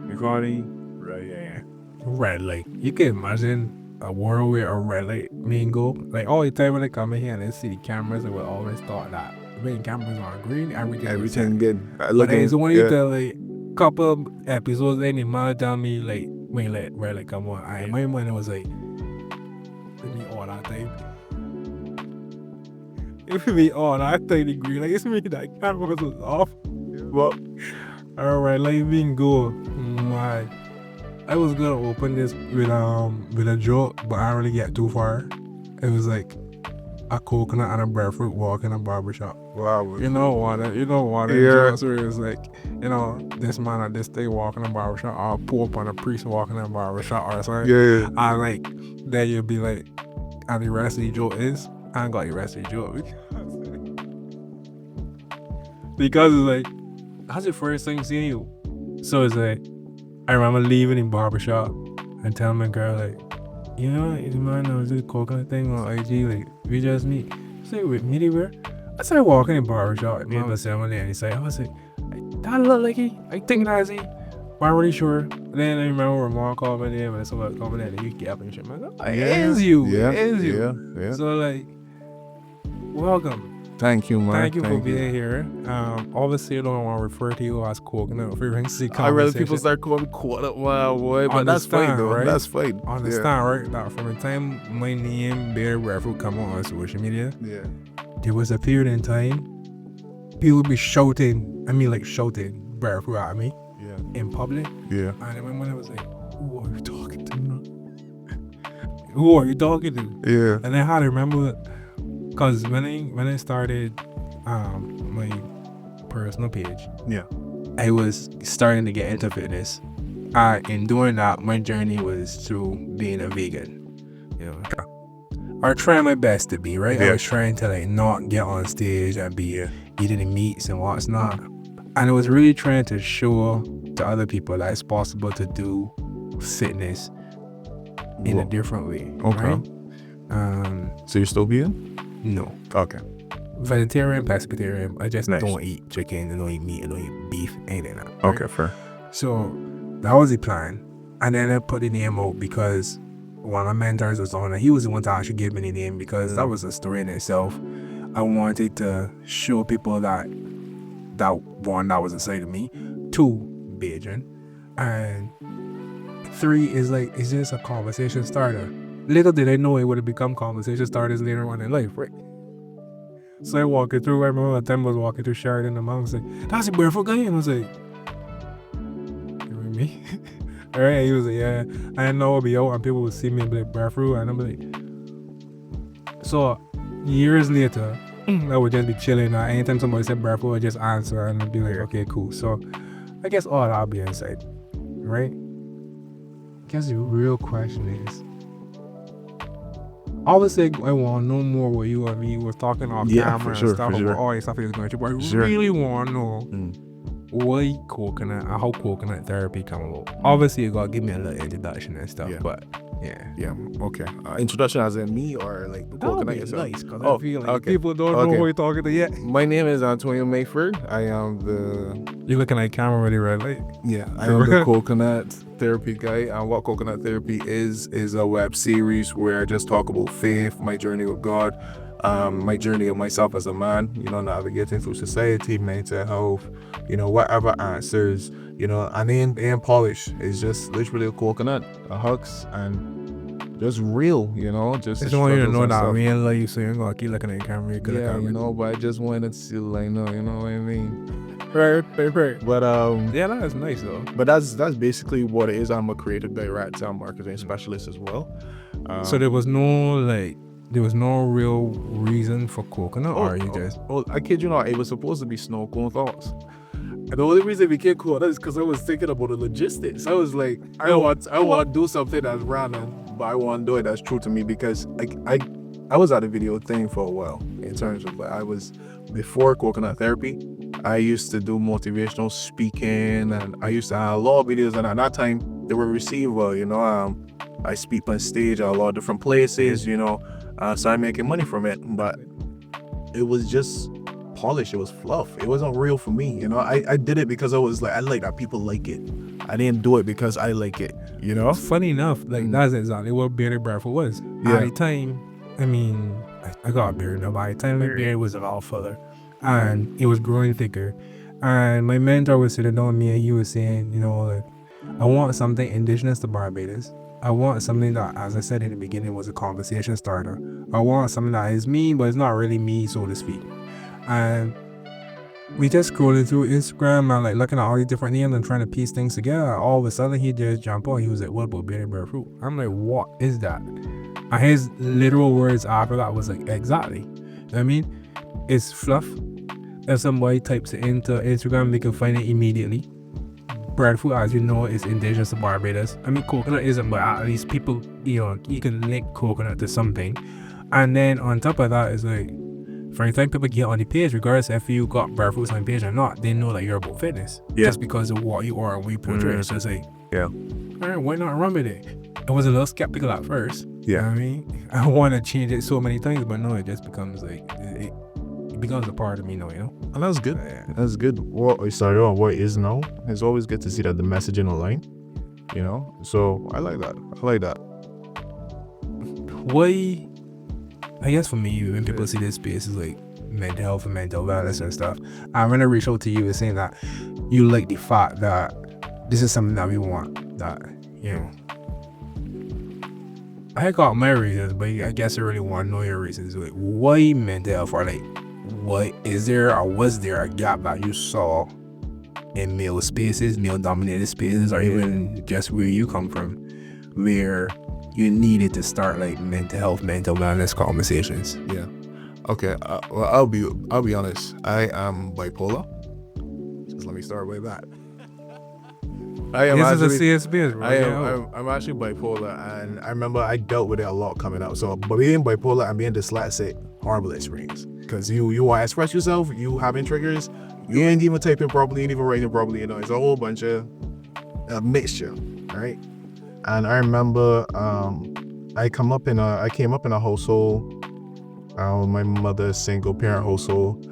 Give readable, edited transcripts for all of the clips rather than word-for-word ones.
Recording. Right, yeah. Red light. You can imagine a world where a red light mean go. Like all the time when they come in here and they see the cameras, they will always thought that when cameras are green, Everything good. But then so when you tell like couple episodes, then the man tell me like when let red light come on, I my mind was like, let me all that time. If me all that time the green, like it's me that camera was off. Well, Alright, let me go. My. I was gonna open this with a joke, but I didn't really get too far. It was like a coconut and a breadfruit walk in a barbershop. wow. You know what? Yeah. Jokes where it was like, this man at this day walking in a barbershop, or Pope and a priest walking in a barbershop or something. Yeah. And like, then you'd be like, and the rest of the joke is, I ain't got the rest of the joke. Because it's like, that's the first time seeing you. So it's like, I remember leaving the barbershop and telling my girl, like, you know, you mind I was doing the coconut thing on IG, like, we just meet. She's like, with me, where? I started walking in the barbershop, and I was sitting there, and he said, I was like, that look like he, I think that's he. But I'm really sure. Then I remember when mom called me there, and someone called me there, and you get up and shit. I'm like, it is you. It is you. Yeah. So, like, welcome. Thank you, man. Thank you for being here. Obviously, I don't want to refer to you as coconut. I rather people start calling me coconut, wow, boy. But that's fine, though. Right? That's fine. Understand, right? That from the time my name, Breadfruit, come on social media, there was a period in time people would be shouting. I mean, like shouting Breadfruit at me. In public. Yeah. And then when I was like, who are you talking to? Who are you talking to? Yeah. And I had to remember. Because when I started my personal page, I was starting to get into fitness. In doing that, my journey was through being a vegan. You know, or trying my best to be, right? I was trying to like not get on stage and be eating the meats and what's not. And I was really trying to show to other people that it's possible to do fitness in a different way. Okay. Right? So you're still vegan? No. Okay. Vegetarian, pescatarian. I just don't eat chicken, I don't eat meat, I don't eat beef, anything like that. Right? Okay, fair. So that was the plan. And then I put the name out because one of my mentors was on it. He was the one to actually give me the name because that was a story in itself. I wanted to show people that one, that was inside of me. 2, Beijing. And 3 is like, it's just a conversation starter. Little did I know it would have become conversation starters later on in life, right? So I walking through, I remember one time I was walking through Sheridan and mom was like, that's a Breadfruit guy? And I was like, you with me? Alright, he was like, yeah. I know I'll be out and people would see me and be like, Breadfruit, and I'm like, so years later, I would just be chilling. Anytime somebody said Breadfruit, I would just answer and I'd be like, okay, cool. So I guess all that'll be inside, right? I guess the real question is, obviously, I want to know more what you and me was talking off camera and stuff about all the stuff he was going through. But I really want to know why coconut and how coconut therapy come about. Obviously, you got to give me a little introduction and stuff, but yeah, okay. Introduction as in me or like the coconut yourself? Nice, because I feel like people don't know who you're talking to yet. My name is Antonio Medford. I am the... You're looking at camera really red light. Yeah, I am the coconut therapy guy. And what coconut therapy is a web series where I just talk about faith, my journey with God, my journey of myself as a man, navigating through society, mental health, whatever answers, and then polish. It's just literally a coconut, a hugs, and just real, just. I just want you to know that real life, so you're gonna keep looking at the camera. But I just wanted to like, you know what I mean? Right. But that's nice though. But that's basically what it is. I'm a creative director, I'm a marketing specialist as well. So there was no real reason for coconut, or you just... I kid you not, it was supposed to be snow cone thoughts. And the only reason it became cool is because I was thinking about the logistics. I was like, I want to do something that's random, but I want to do it that's true to me because I was at a video thing for a while in terms of I was before coconut therapy. I used to do motivational speaking and I used to have a lot of videos, and at that time they were received well, I speak on stage at a lot of different places, so I'm making money from it, but it was just polish. It was fluff. It wasn't real for me. I did it because I was like, I like that people like it. I didn't do it because I like it, you know? Funny enough, like that's exactly what bearded Breadfruit was. Yeah. At the time, I mean, I got a beard now. By the time my beard was a lot further, and it was growing thicker, and my mentor was sitting down with me, and he was saying, you know, like, I want something indigenous to Barbados. I want something that, as I said in the beginning, was a conversation starter. I want something that is me, but it's not really me, so to speak. And we just scrolling through Instagram and like looking at all these different names and trying to piece things together. All of a sudden, he just jumped on. He was like, "What about bearded Breadfruit?" I'm like, "What is that?" And his literal words after that was like, "Exactly." You know what I mean, it's fluff. If somebody types it into Instagram, they can find it immediately. Breadfruit, as you know, is indigenous to Barbados. I mean, coconut isn't, but at least people, you know, you can link coconut to something. And then on top of that, it's like, for the time people get on the page, regardless if you got Breadfruit on the page or not, they know that you're about fitness. Yeah. Just because of what you are and what you portray. So it's like, Yeah. all right, why not run with it? I was a little skeptical at first. Yeah. You know what I mean? I want to change it so many times, but no, it just becomes like, it becomes a part of me now, you know? And that's good. Yeah. That's good. What we started on, what is now, it's always good to see that the messaging align, you know? So I like that. I like that. Why, I guess for me, when people see this space is like mental health and mental wellness and stuff, I'm gonna reach out to you and saying that you like the fact that this is something that we want, that, you know. I got my reasons, but I guess I really want to know your reasons. Like, why mental health, or like, what is there or was there a gap that you saw in male spaces, male dominated spaces, or even just where you come from, where you needed to start like mental health, mental wellness conversations? Yeah. Okay. Well, I'll be honest. I am bipolar. Just let me start with that. I am This is a actually, safe space, bro. I'm actually bipolar, and I remember I dealt with it a lot coming out. So, but being bipolar and being dyslexic, horrible experience. Because you want to express yourself, you having triggers, you ain't even typing properly, you ain't even writing properly. You know, it's a whole bunch of a mixture, right? And I remember I came up in a household. My mother's single parent household.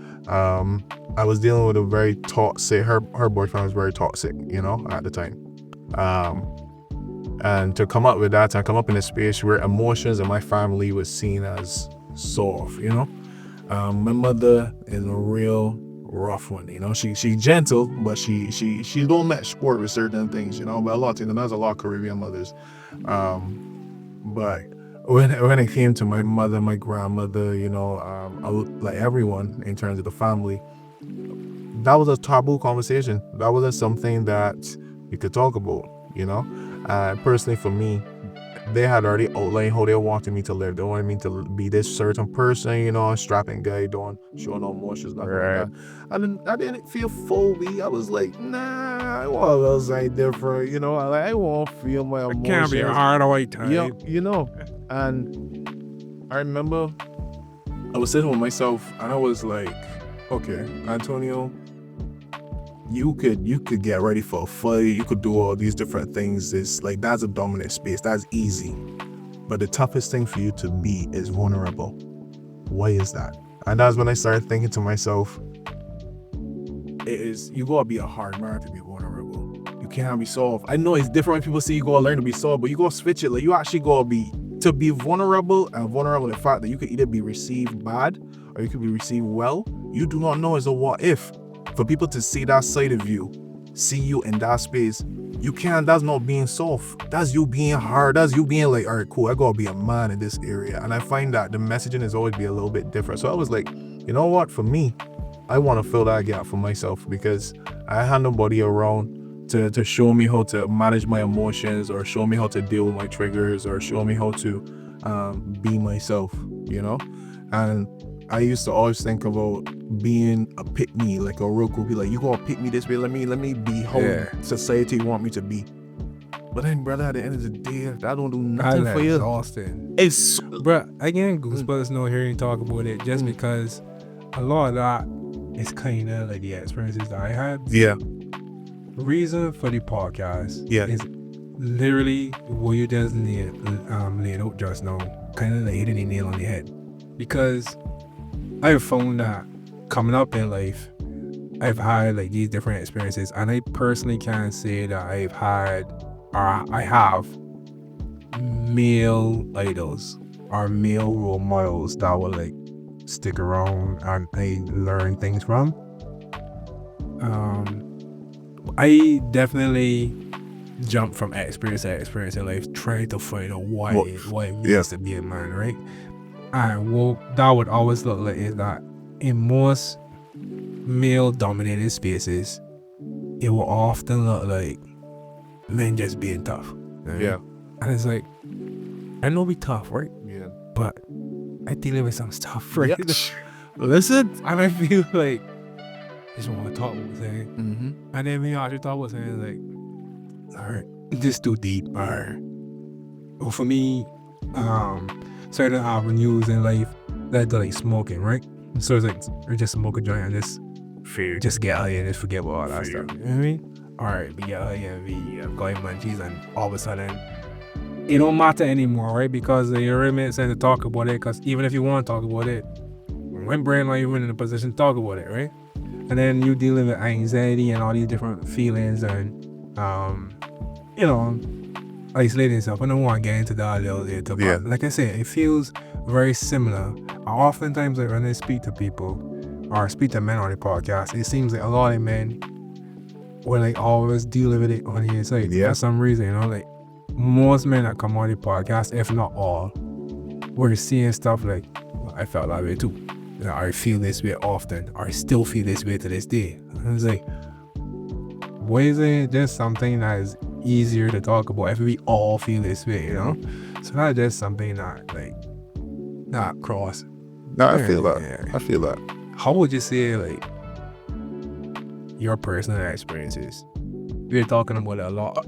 I was dealing with a very toxic. Her boyfriend was very toxic, you know, at the time. And to come up with that, and come up in a space where emotions in my family was seen as soft, you know. My mother is a real rough one, you know. She gentle, but she don't match sport with certain things, you know. But a lot, you know, there's a lot of Caribbean mothers. But when it came to my mother, my grandmother, you know, like everyone in terms of the family, that was a taboo conversation. That wasn't something that you could talk about, you know. Personally, for me, they had already outlined how they wanted me to live. They wanted me to be this certain person, you know, strapping guy, don't show no emotions, nothing like that. I didn't feel fully. I was like, nah, I want a little something different, you know. I won't feel my emotions. It can't be a hard white time. Yeah, you know. And I remember I was sitting with myself, and I was like, okay, Antonio, you could get ready for a fight, you could do all these different things. It's like, that's a dominant space, that's easy. But the toughest thing for you to be is vulnerable. Why is that? And that's when I started thinking to myself, you gotta be a hard man to be vulnerable. You can't be soft. I know it's different when people say you gotta learn to be soft, but you gotta switch it. Like, you actually gotta be vulnerable, and vulnerable in the fact that you could either be received bad or you could be received well. You do not know. It's a what if. For people to see that side of you, see you in that space, you can't. That's not being soft. That's you being hard. That's you being like, all right, cool, I gotta be a man in this area. And I find that the messaging is always be a little bit different. So I was like, you know what? For me, I want to fill that gap for myself, because I had nobody around to show me how to manage my emotions, or show me how to deal with my triggers, or show me how to be myself, you know. And I used to always think about being a pick me, like a real groupie, like, you gonna pick me this way, let me be how society want me to be. But then, brother, at the end of the day, that don't do nothing for you. Exhausting. It's Bro, I get goosebumps no hearing you talk about it, just because a lot of that is kind of like the experiences that I had. Yeah. Reason for the podcast is literally what you just laid out just now, kind of like hitting the nail on the head. Because I found that coming up in life, I've had like these different experiences, and I personally can't say that I have male idols or male role models that will like stick around and I learn things from. I definitely jump from experience to experience in life, trying to find out what it means to be a man, right? And what that would always look like is that in most male-dominated spaces, it will often look like men just being tough. Right? Yeah. And it's like, I know we tough, right? Yeah. But I dealing with some stuff, right? Yeah. Listen, and I feel like I just want to talk about saying. Mm-hmm. And then me actually thought about saying like, all right, this too deep. All right. Well, for me, certain avenues in life that like smoking, right? So it's like, or just smoke a joint and just get high and just forget about all that stuff. You know what I mean? All right, we get high and we got munchies, and all of a sudden, it don't matter anymore, right? Because you're really saying to talk about it. Because even if you want to talk about it, when brain like you're in a position to talk about it, right? And then you dealing with anxiety and all these different feelings and isolating yourself. I don't want to get into that a little later, but like I said, it feels very similar. Oftentimes like, when I speak to people or speak to men on the podcast, it seems like a lot of men will like always deal with it on the inside for some reason, like most men that come on the podcast, if not all, we're seeing stuff like, well, I felt that way too. I feel this way often, or I still feel this way to this day. And it's like, why is it just something that is easier to talk about if we all feel this way, So that's just something that like not cross. No, I feel that. Yeah. I feel that. How would you say like your personal experiences? We're talking about it a lot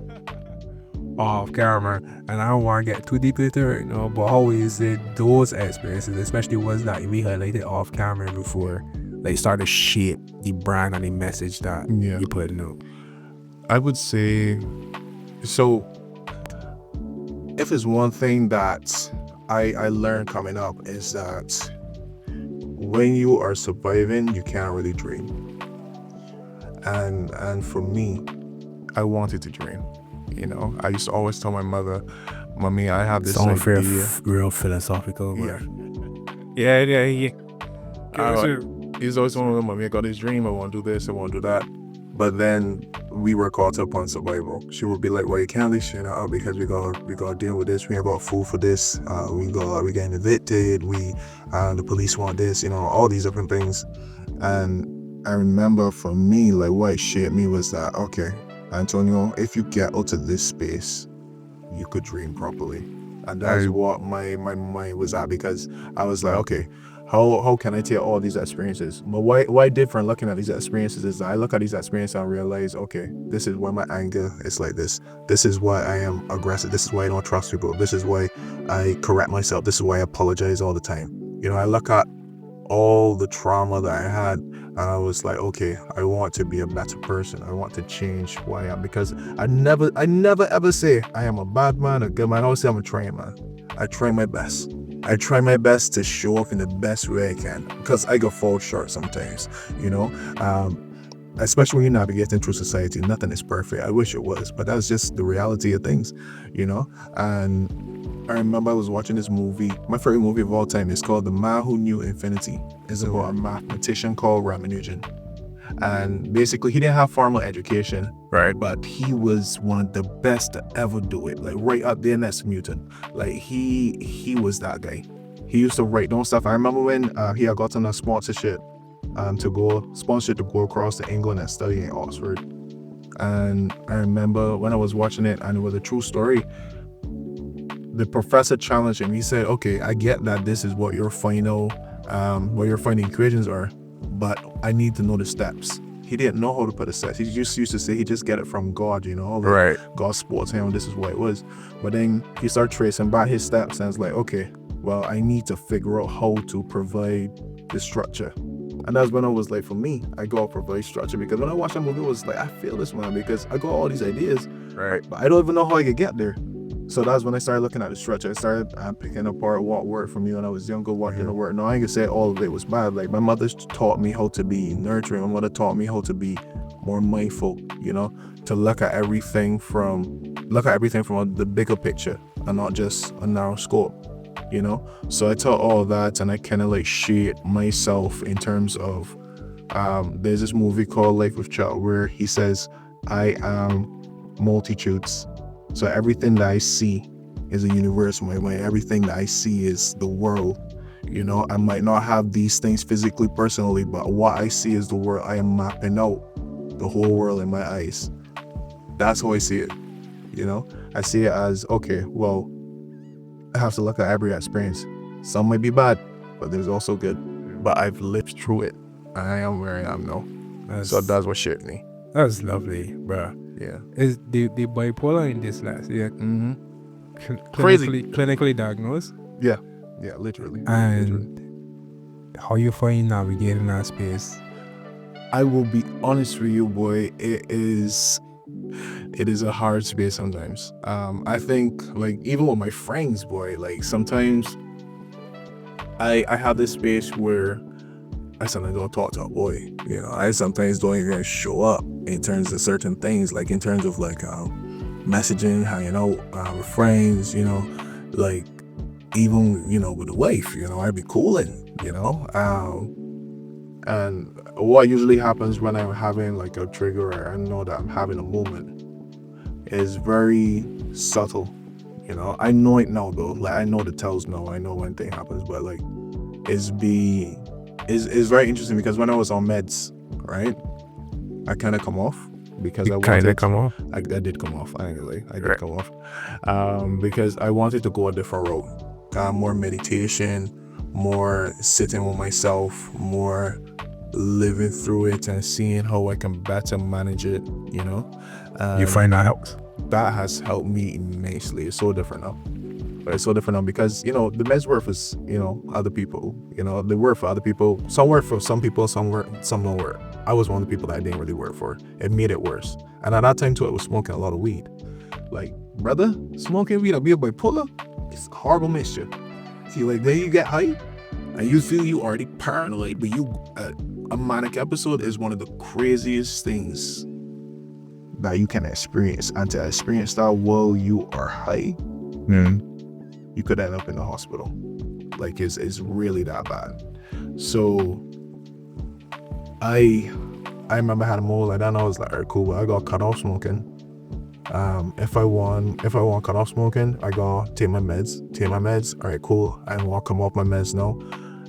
off camera, and I don't want to get too deep into it, but how is it those experiences, especially ones that we highlighted off camera before, like start to shape the brand and the message that you put out? I would say, so if it's one thing that I learned coming up is that when you are surviving, you can't really dream. And for me, I wanted to dream. I used to always tell my mother, "Mommy, I have this idea." Real philosophical. Yeah. He's always telling me, "Mommy, I got this dream. I want to do this. I want to do that." But then we were caught up on survival. She would be like, "Well, you can't leave shit out because we gotta deal with this. We ain't got food for this. We getting evicted. The police want this. All these different things." And I remember for me, like what shaped me was that, okay, Antonio, if you get out of this space, you could dream properly. And that's what my mind was at, because I was like, okay, how can I take all these experiences? But why different looking at these experiences is I look at these experiences and realize, okay, this is why my anger is like this. This is why I am aggressive. This is why I don't trust people. This is why I correct myself. This is why I apologize all the time. I look at all the trauma that I had, and I was like, okay, I want to be a better person. I want to change who I am, because I never ever say I am a bad man, a good man. I always say I'm a trained man. I try my best. I try my best to show up in the best way I can, because I go fall short sometimes, especially when you're navigating through society. Nothing is perfect. I wish it was, but that's just the reality of things, and I remember I was watching this movie. My favorite movie of all time is called The Man Who Knew Infinity. It's about a mathematician called Ramanujan. And basically, he didn't have formal education, right? But he was one of the best to ever do it. Like right up there next to Newton. Like he was that guy. He used to write down stuff. I remember when he had gotten a sponsorship to go across to England and study in Oxford. And I remember when I was watching it, and it was a true story. The professor challenged him. He said, okay, I get that this is what your final equations are, but I need to know the steps. He didn't know how to put the steps. He just used to say he just get it from God, Right. God sports him, this is what it was. But then he started tracing back his steps, and it's like, okay, well, I need to figure out how to provide the structure. And that's when I was like, for me, I got to provide structure, because when I watched that movie, it was like, I feel this, man, because I got all these ideas, Right. but I don't even know how I could get there. So that's when I started looking at the structure. I started picking apart what worked for me when I was younger, what didn't work. No, I ain't gonna say all of it was bad. Like, my mother taught me how to be nurturing. My mother taught me how to be more mindful, you know, to look at everything from the bigger picture and not just a narrow scope, you know. So I taught all that, and I kind of like shaped myself in terms of there's this movie called Life with Child where he says, I am multitudes. So everything that I see is a universe. Everything that I see is the world. You know, I might not have these things physically, personally, but what I see is the world. I am mapping out the whole world in my eyes. That's how I see it. You know, I see it as, okay, well, I have to look at every experience. Some might be bad, but there's also good. But I've lived through it. I am where I am now. So that's what shaped me. That's lovely, bro. Yeah. Is the bipolar in this last year? Crazy. Clinically diagnosed? Yeah, literally. And how you find navigating that space? I will be honest with you, boy. It is a hard space sometimes. I think, like, even with my friends, boy, like, sometimes I have this space where I sometimes don't talk to a boy. You know, I sometimes don't even show up in terms of certain things, like in terms of like messaging, hanging out with friends, you know, like even, you know, with the wife, you know, I'd be cooling, you know. And what usually happens when I'm having like a trigger, or I know that I'm having a moment, is very subtle. You know, I know it now though. Like, I know the tells now. I know when thing happens, but like, it's very interesting because when I was on meds, right, I kind of come off because I did come off. I did come off. I did come off because I wanted to go a different road, more meditation, more sitting with myself, more living through it and seeing how I can better manage it. You know, You find that helps? That has helped me immensely. It's so different now. But it's so different now because, you know, the meds work for, you know, other people. You know, they work for other people. Some work for some people, some don't work. I was one of the people that I didn't really work for. It made it worse. And at that time too, I was smoking a lot of weed. Like, brother, smoking weed and being bipolar, it's a horrible mixture. See, like, then you get high and you feel you already paranoid, but a manic episode is one of the craziest things that you can experience. And to experience that while you are high, you could end up in the hospital. Like, it's really that bad. So I remember I had a moment like that, and I was like, alright, cool, I got cut off smoking. If I want cut off smoking, I gotta take my meds. Alright, cool, I want to come off my meds now.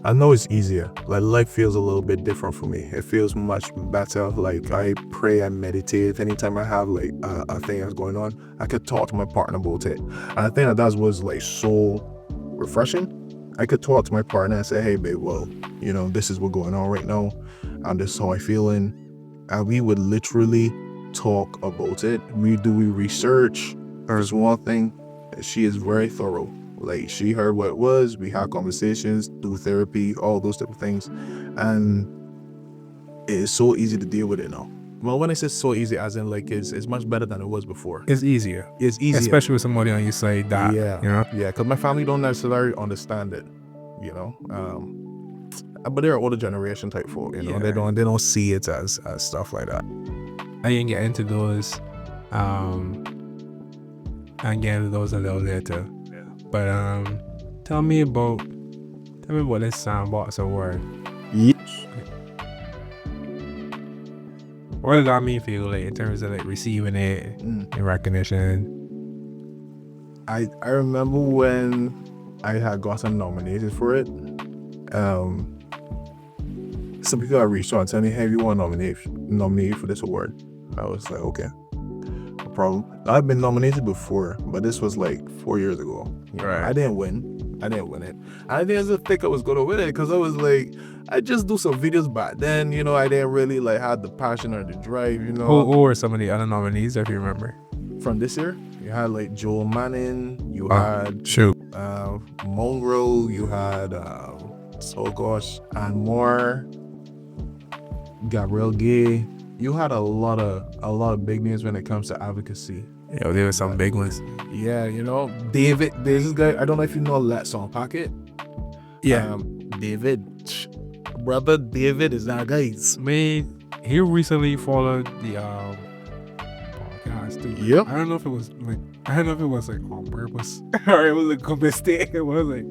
I know it's easier. Like, life feels a little bit different for me. It feels much better. Like, I pray and meditate. Anytime I have like a thing that's going on, I could talk to my partner about it. And I think that was like so refreshing. I could talk to my partner and say, hey babe, well, you know, this is what's going on right now, and this is how I'm feeling. And we would literally talk about it. We research. There's one thing, she is very thorough. Like, she heard what it was, we had conversations, do therapy, all those type of things, and it is so easy to deal with it now. Well, when I say so easy, as in like it's much better than it was before. It's easier. It's easier, especially with somebody on your side that, yeah, you know, because my family don't necessarily understand it, you know. But they're older generation type folk, you know. They don't see it as stuff like that. I can get into those, and get into those a little later. But tell me about this sandbox award. Yes. What did that mean for you, like, in terms of like receiving it in recognition? I remember when I had gotten nominated for it. Some people have reached out and told me, hey, you want nominated for this award? I was like, okay, no problem. I've been nominated before, but this was like 4 years ago. Right. I didn't win it. I didn't think I was gonna win it because I was like, I just do some videos back then, you know. I didn't really like have the passion or the drive, you know. Who were some of the other nominees, if you remember? From this year, you had like Joel Manning, you had Monroe, you had and more, Gabriel Gay. You had a lot of big names when it comes to advocacy Yo, there were some big ones. Yeah, you know, David. There's this guy. I don't know if you know Let Song Pocket. Yeah. David, brother David is that guy. Man, he recently followed the podcast too. Yep. I don't know if it was like on purpose or it was a mistake. It was like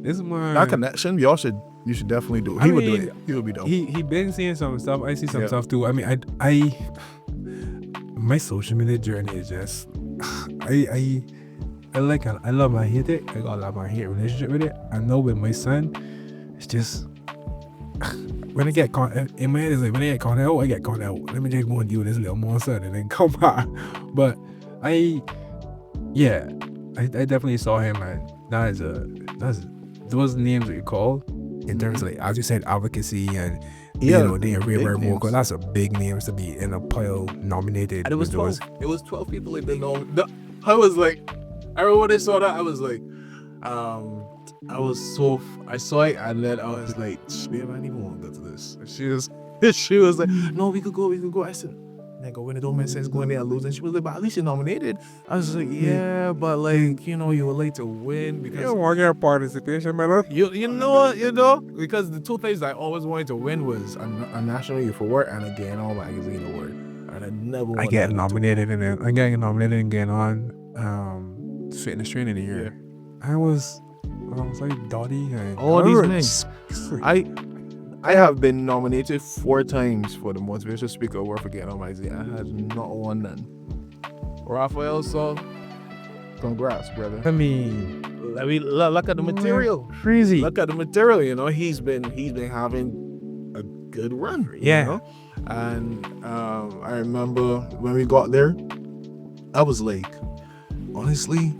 this is my That connection, you should definitely do it. He would do it. He would be dope. He been seeing some stuff. I see some Yeah. stuff too. I mean, I my social media journey is just I like it. I love and I hate it. I got a love and hate relationship with it. I know with my son, it's just when I get caught in my head is like when I get caught out, I get caught out. Let me just go and deal with this little monster and then come back. But I definitely saw him, and that's those names that you call in terms of like as you said advocacy and you know they big real names. vocal. That's a big names to be in a pile nominated. And it was with 12. It was 12 people like they know. I was like, I remember when I saw that, I was like, I saw it and then I was like, babe, I don't even want to go to this. And she was like, no, we could go. I said, nigga, when it don't make sense going there and losing. She was like, but at least you're nominated. I was like, yeah, but like, you know, you were late to win because You don't want your participation, man. you know, because the two things I always wanted to win was a National Youth Award and a Gay&On Magazine Award. And I never I won get that. nominated in it. I get nominated and get on fitness training of the year. I was like Dottie and All these names. I have been nominated 4 times for the Motivational Speaker Award for Gay&On Magazine. I had not won none. Raphael, so congrats, brother. I mean, Look at the material. crazy. Look at the material. You know, he's been having a good run. Yeah. You know? And I remember when we got there, I was like, honestly,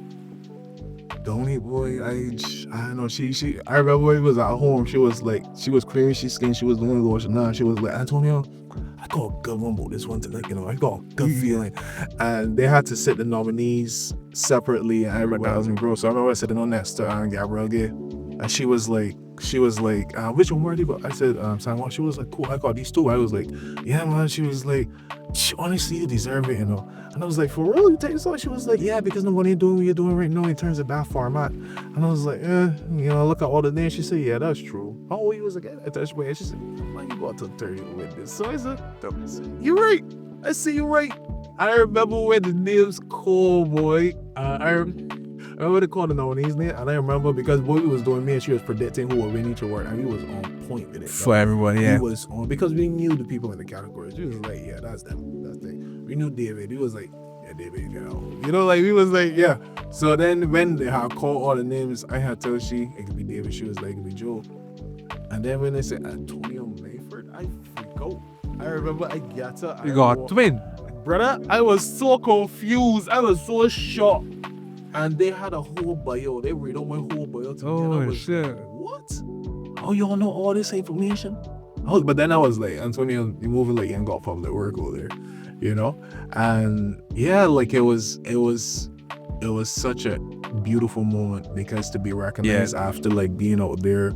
Donnie boy, I don't know. I remember when he was at home. She was clearing his skin. She was doing the lotion. Now she was like, Antonio, I got a good one about this one tonight. You know, I got a good feeling. And they had to set the nominees separately. And everybody was in bro. So I remember sitting on next to Gabrielle Gay, and she was like, which one were they? But I said, San. She was like, cool. I got these 2. I was like, yeah, man. She was like, honestly, you deserve it, you know. And I was like, for real, you take this off? She was like, yeah, because nobody ain't doing what you're doing right now in terms of that format. And I was like, you know, look at all the names. She said, yeah, that's true. How old you was again? I touched my head. She said, man, you got to 30 with this. So I said, you're right. I said, you're right. I remember when the names called, boy. I remember they called the nominees name, and I remember because Boy was doing me and she was predicting who would win each award, and he was on point with it. For everybody, yeah. He was on because we knew the people in the categories. She was like, yeah, that's them. That's them. We knew David. He was like, yeah, David, you know, like we was like, yeah. So then when they had called all the names, I had told she it could be David. She was like, it could be Joe. And then when they said Antonio Medford, I freak out. I remember I got her. You got twin. Brother, I was so confused. I was so shocked. And they had a whole bio. They read on my whole bio to me. And I was shit. like, what? Oh, y'all know all this information? But then I was like, Antonio, you're moving like you ain't got public work over there, you know? And yeah, like it was such a beautiful moment because to be recognized after like being out there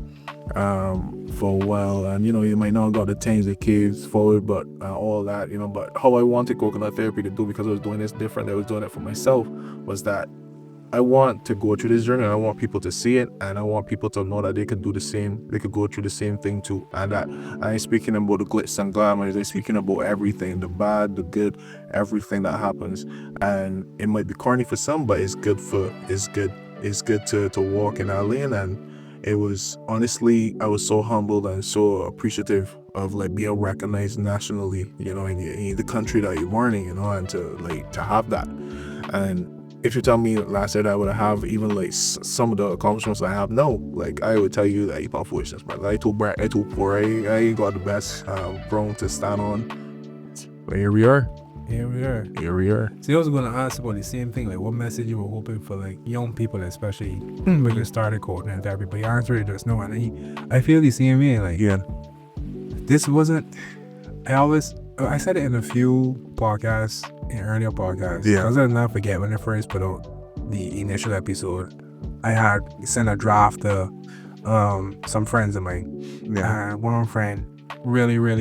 for a while, and you know, you might not got the things that kids forward, but all that, you know, but how I wanted coconut therapy to do, because I was doing this different, I was doing it for myself, was that I want to go through this journey, and I want people to see it, and I want people to know that they could do the same, they could go through the same thing too, and that I ain't speaking about the glitz and glamour, I'm speaking about everything, the bad, the good, everything that happens. And it might be corny for some, but it's good to walk in our lane. And it was, honestly, I was so humbled and so appreciative of like being recognized nationally, you know, in the country that you're born in, you know, and to have that. And if you tell me last year that I would have even like some of the accomplishments I have, no, like I would tell you that you unfortunate, brother. I too poor. I ain't got the best grown to stand on. But here we are. See, I was gonna ask about the same thing, like what message you were hoping for like young people, especially when you started coaching therapy, but you answered it just now, and I feel the same way. Like, Yeah. this wasn't. I said it in a few podcasts, in earlier podcasts. Yeah. Because I'll not forget when I first put out the initial episode, I had sent a draft to some friends of mine. Yeah. And one friend really, what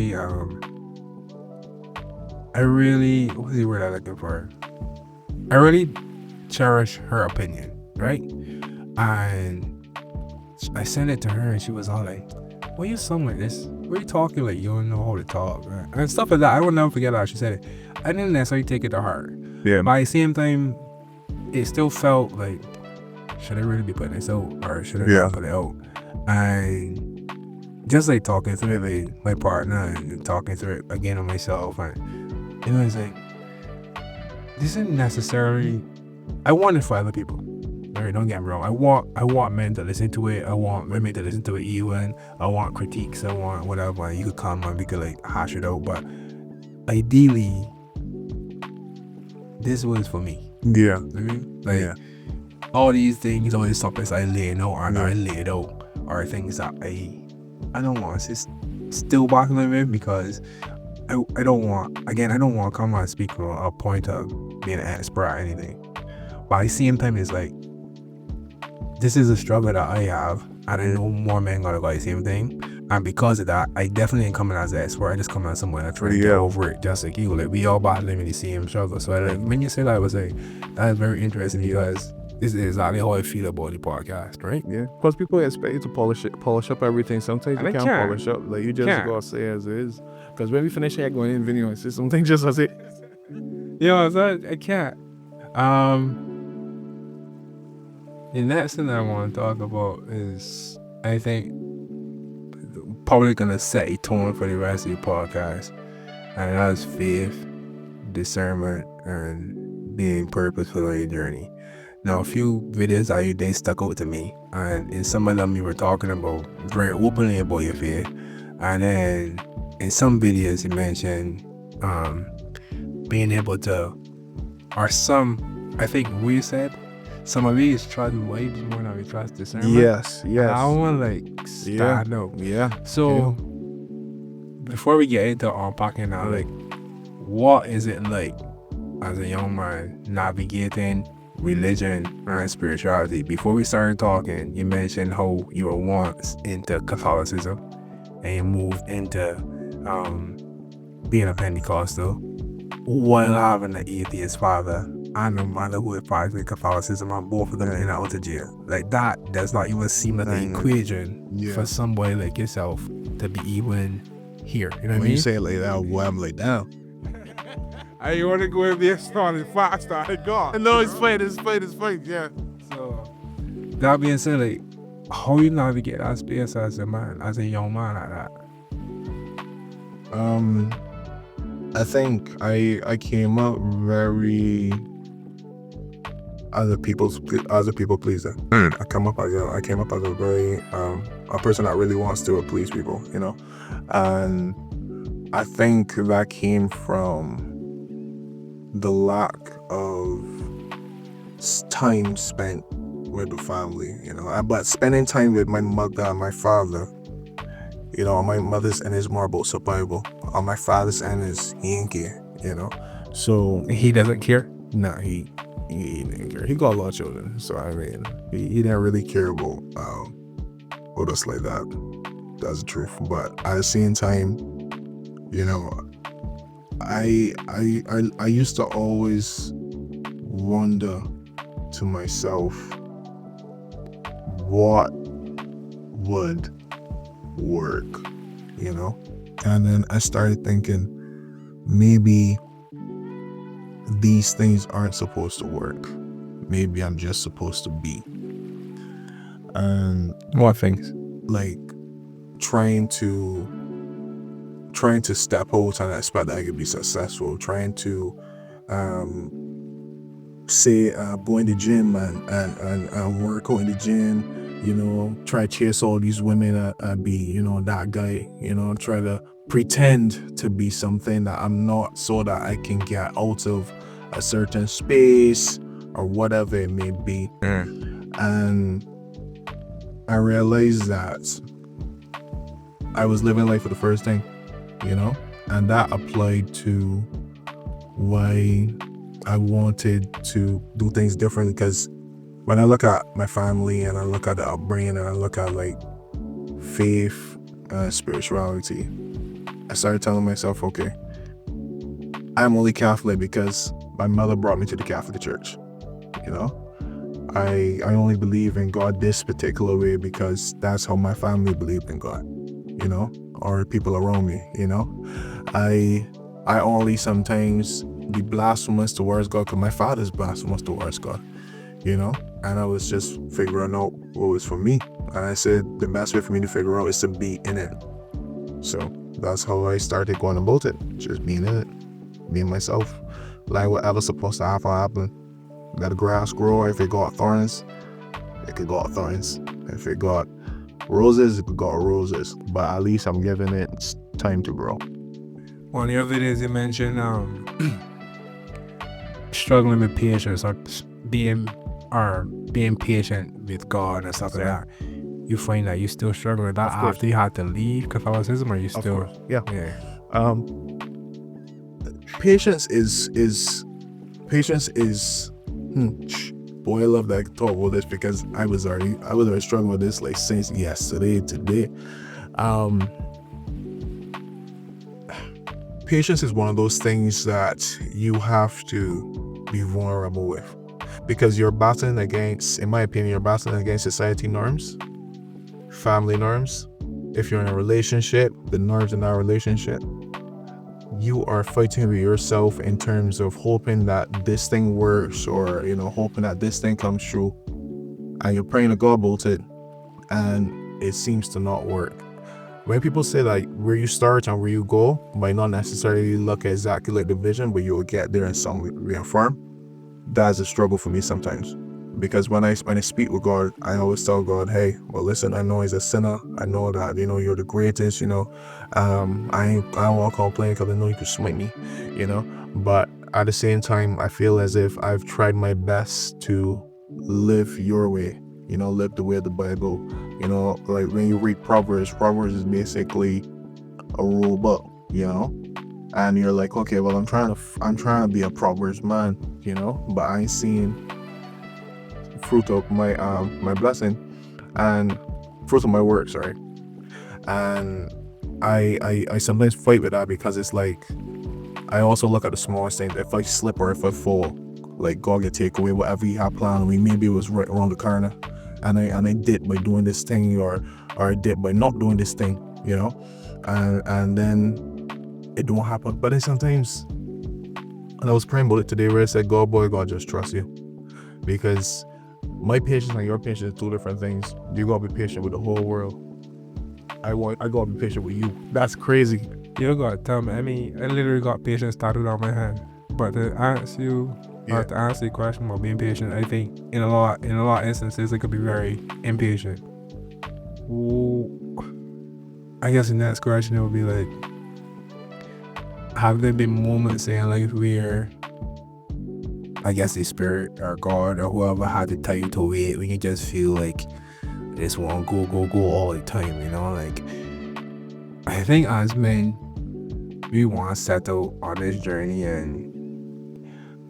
was the word I'm looking for? I really cherish her opinion, right? And I sent it to her, and she was all like, "Why you sound like this? Why you talking like you don't know how to talk?" Right? And stuff like that. I will never forget how she said it. I didn't necessarily take it to heart. Yeah. But at the same time, it still felt like, should I really be putting this out, or should I not put it out? And just like talking through it with my partner and talking through it again with myself, and it's like, this isn't necessarily. I want it for other people. Right? Don't get me wrong. I want men to listen to it. I want women to listen to it even. I want critiques. I want whatever. You could come and we could like hash it out. But ideally, this was for me. Yeah. Like all these things, all these topics I laid out or I laid out are things that I don't want to still battling with, because I don't want to come and speak from a point of being an expert at anything. But at the same time, it's like, this is a struggle that I have, and I know more men gotta go the same thing. And because of that, I definitely ain't coming as an expert. I just come as someone that's trying to get over it, just like you. Like, we all battling with the same struggle. So like, when you say that, I was like, that is very interesting, because this is exactly how I feel about the podcast, right? Yeah. Plus, people expect you to polish up everything. Sometimes you can't polish up. Like, you just gotta say as it is. Because when we finish here going in video and say something just as it. Yeah, I can't. The next thing I want to talk about is, I think, probably gonna set a tone for the rest of the podcast, and that's faith, discernment, and being purposeful on your journey. Now, a few videos that they stuck out to me, and in some of them you were talking about very openly about your faith, and then in some videos you mentioned being able to, or some, I think we said, some of these trust waves more than we trust discernment. Yes. I want to like start out. Yeah. So before we get into unpacking that, like, what is it like as a young man navigating religion and spirituality? Before we started talking, you mentioned how you were once into Catholicism and you moved into being a Pentecostal while having an atheist father and a mother who is practicing Catholicism, and both of them in and out of jail. Like, that does not even seem like the equation for somebody like yourself to be even here. You know what I mean? When you say it like that, boy, I'm like, damn. I want to go and be started faster. I got. No, it's fine, yeah. So, that being said, like, how you navigate that space as a man, as a young man like that? I think I came up very as a people pleaser. I came up as a very a person that really wants to please people, you know, and I think that came from the lack of time spent with the family, you know. But spending time with my mother and my father, you know, on my mother's end is more about survival. On my father's end is he ain't care, you know. So He doesn't care? nah, he didn't care. He got a lot of children, so I mean, he didn't really care about us like that. That's the truth. But at the same time, you know, I used to always wonder to myself what would work, you know. And then I started thinking, maybe these things aren't supposed to work. Maybe I'm just supposed to be. And What things? like trying to step out and expect that I could be successful. Trying to say go in the gym and work out in the gym, you know, try to chase all these women and be, you know, that guy, you know, try to pretend to be something that I'm not, so that I can get out of a certain space or whatever it may be. And I realized that I was living life for the first thing, you know, and that applied to why I wanted to do things differently. Because when I look at my family and I look at the upbringing and I look at like faith and spirituality, I started telling myself, okay, I'm only Catholic because my mother brought me to the Catholic Church. You know, I only believe in God this particular way because that's how my family believed in God. You know, or people around me. You know, I only sometimes be blasphemous towards God because my father's blasphemous towards God. You know, and I was just figuring out what was for me. And I said the best way for me to figure out is to be in it. So that's how I started going about it. Just being in it, being myself. Like whatever's supposed to happen. Let the grass grow. If it got thorns, it could got thorns. If it got roses, it could got roses. But at least I'm giving it time to grow. One of your videos you mentioned struggling with patience or being patient with God and stuff like that. You find that you still struggle with that after you had to leave Catholicism, or you still? Of course. Yeah. Patience is boy, I love that I talk about this because I was already struggling with this like since yesterday, today. Patience is one of those things that you have to be vulnerable with, because you're battling against, in my opinion, you're battling against society norms, family norms. If you're in a relationship, the norms in that relationship, you are fighting with yourself in terms of hoping that this thing works, or hoping that this thing comes true, and you're praying to God about it, and it seems to not work. When people say like where you start and where you go might not necessarily look exactly like the vision, but you will get there in some way or form, that's a struggle for me sometimes. Because when I speak with God, I always tell God, hey, well, listen, I know he's a sinner. I know that, you're the greatest, I won't complain because I know you can smite me, but at the same time, I feel as if I've tried my best to live your way, live the way of the Bible, like when you read Proverbs is basically a rule book, and you're like, okay, well, I'm trying to be a Proverbs man, but I ain't seeing fruit of my my blessing and fruit of my work, sorry. And I sometimes fight with that, because it's like I also look at the smallest things. If I slip or if I fall, like God can take away whatever he had planned on me. Maybe it was right around the corner, and I did by doing this thing, or I did by not doing this thing, and then it don't happen. But then sometimes, and I was praying about it today, where I said, God, boy, God, just trust you, because my patience and your patience are two different things. You gotta be patient with the whole world. I gotta be patient with you. That's crazy. You gotta tell me. I mean, I literally got patience tattooed on my hand. But to answer you, or to answer your question about being patient, I think in a lot of instances it could be very impatient. I guess the next question would be like, have there been moments in life where, I guess the spirit or God or whoever had to tell you to wait, when you just feel like this won't go all the time, like I think as men we want to settle on this journey, and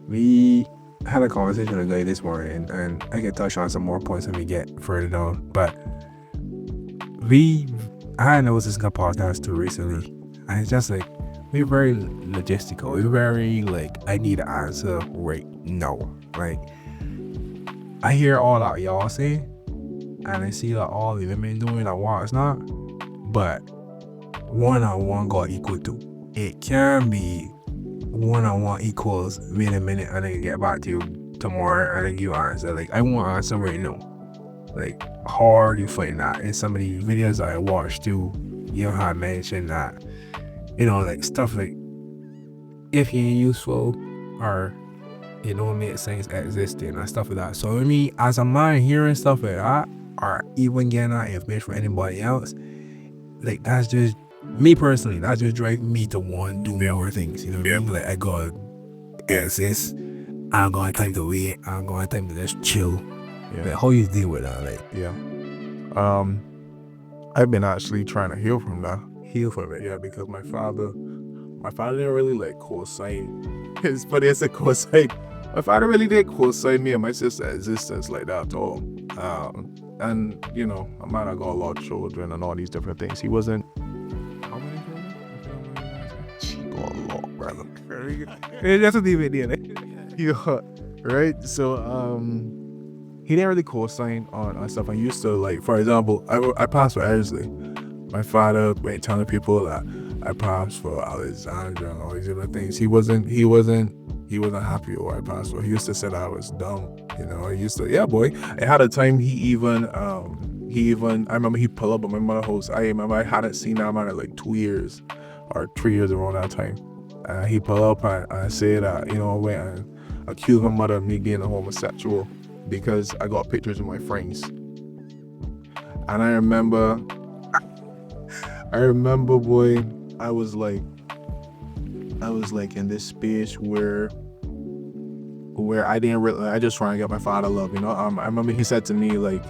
we had a conversation with a guy this morning, and I can touch on some more points when we get further down, but I noticed this in a podcast too recently, and it's just like we're very logistical. We're very like, I need an answer right now. Like, I hear all that y'all say, and I see that all the women doing that what it's not, but one-on-one got equal to. It can be one-on-one equals wait a minute and then get back to you tomorrow and then you answer. Like, I want an answer right now. Like, hard you find that. In some of the videos I watched too, you had mentioned that, like stuff like, if you ain't useful or it don't make sense existing and stuff like that. So I mean, as a man hearing stuff like that, or even getting that information from anybody else, like, that's just me personally, that just drives me to want to do more things, what I mean? Like, I gotta get this, I don't got time to wait, I don't got time to just chill. Like, how you deal with that? Like, I've been actually trying to heal from it, because my father didn't really like co-sign. It's funny, I said co-sign. My father really did co-sign me and my sister's existence like that at all. And a man, I got a lot of children and all these different things. He wasn't. How many children? She got a lot, brother. that's a DVD. Yeah, right. So he didn't really co-sign on stuff. I used to, like, for example, I passed for Esley. My father went telling people that I passed for Alexandra and all these other things. He wasn't happy with what I passed for. He used to say that I was dumb. He used to, yeah, boy. I had a time I remember he pulled up at my mother's house. I remember I hadn't seen that man in like 2 years or 3 years around that time. He pulled up and said that, I went and accused my mother of me being a homosexual because I got pictures of my friends. And I remember, boy, I was like in this space where I didn't really, I just trying to get my father love, I remember he said to me, like,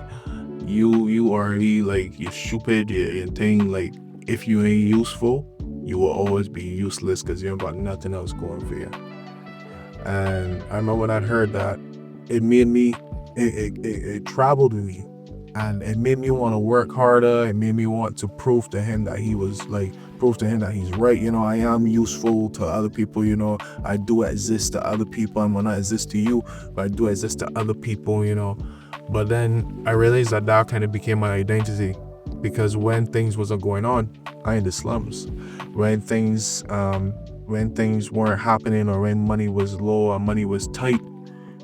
you already, like, you're stupid, you thing, like, if you ain't useful, you will always be useless because you ain't got nothing else going for you. And I remember when I heard that, it made me, it troubled me, and it made me want to work harder. It made me want to prove to him that he's right. I am useful to other people. I do exist to other people. I might not exist to you, but I do exist to other people. But then I realized that kind of became my identity, because when things wasn't going on, I in the slums. When things weren't happening, or when money was low or money was tight,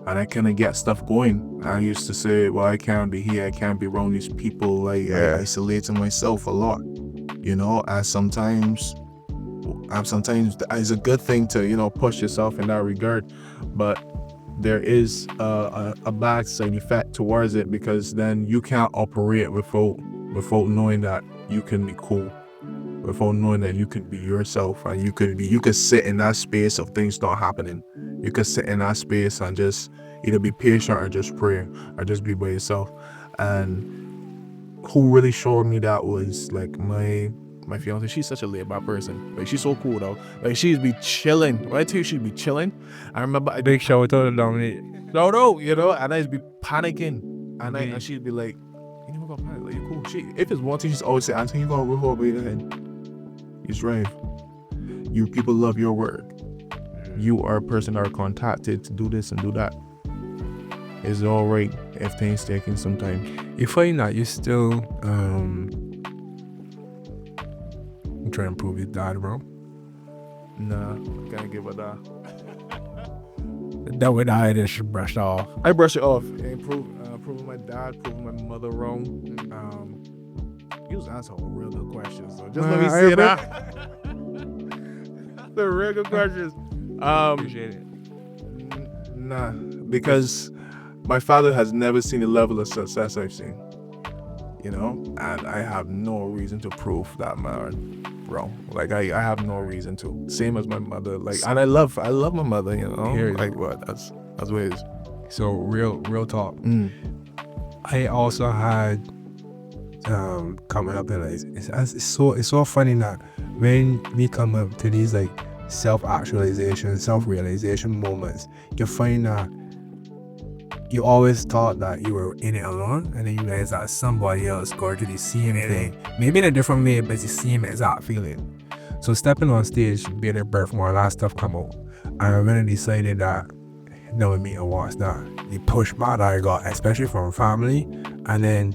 and I couldn't get stuff going, I used to say, well, I can't be here, I can't be around these people. Like, I isolated myself a lot, as sometimes it's a good thing to, push yourself in that regard, but there is a bad side effect towards it, because then you can't operate without knowing that you can be cool, without knowing that you can be yourself, and you could sit in that space of things not happening. You could sit in that space and just either be patient or just pray or just be by yourself. And who really showed me that was like my fiance. She's such a laid back person. Like, she's so cool though. Like, she'd be chilling. When I tell you she'd be chilling, I remember Big show to the Dominic. No, and I'd be panicking, and she'd be like, "You never gonna panic. Like, you're cool." If it's one thing, she's always say, "Antonio, you gonna roll over your head. He's right. You people love your work. You are a person that are contacted to do this and do that. It's all right if things taking some time." You find that you still trying to prove your dad, bro? Nah, can't give a that. That way I just brushed off. I brush it off. And proving my dad, proving my mother wrong. He was asking real good questions, so just let me say that. The real good questions. Appreciate it. Nah, because my father has never seen the level of success I've seen, and I have no reason to prove that, man, bro. Like, I have no reason to. Same as my mother, like, and I love my mother, like, what, that's what it is. So real talk. I also had coming up in, like, it's so funny that when we come up to these, like, self-actualization, self-realization moments, you find that you always thought that you were in it alone, and then you realize that somebody else going through the same thing, maybe in a different way, but it's the same exact feeling. So stepping on stage, being a birth, more last stuff come out, I really decided that knowing me and watch that the pushback that I got, especially from family, and then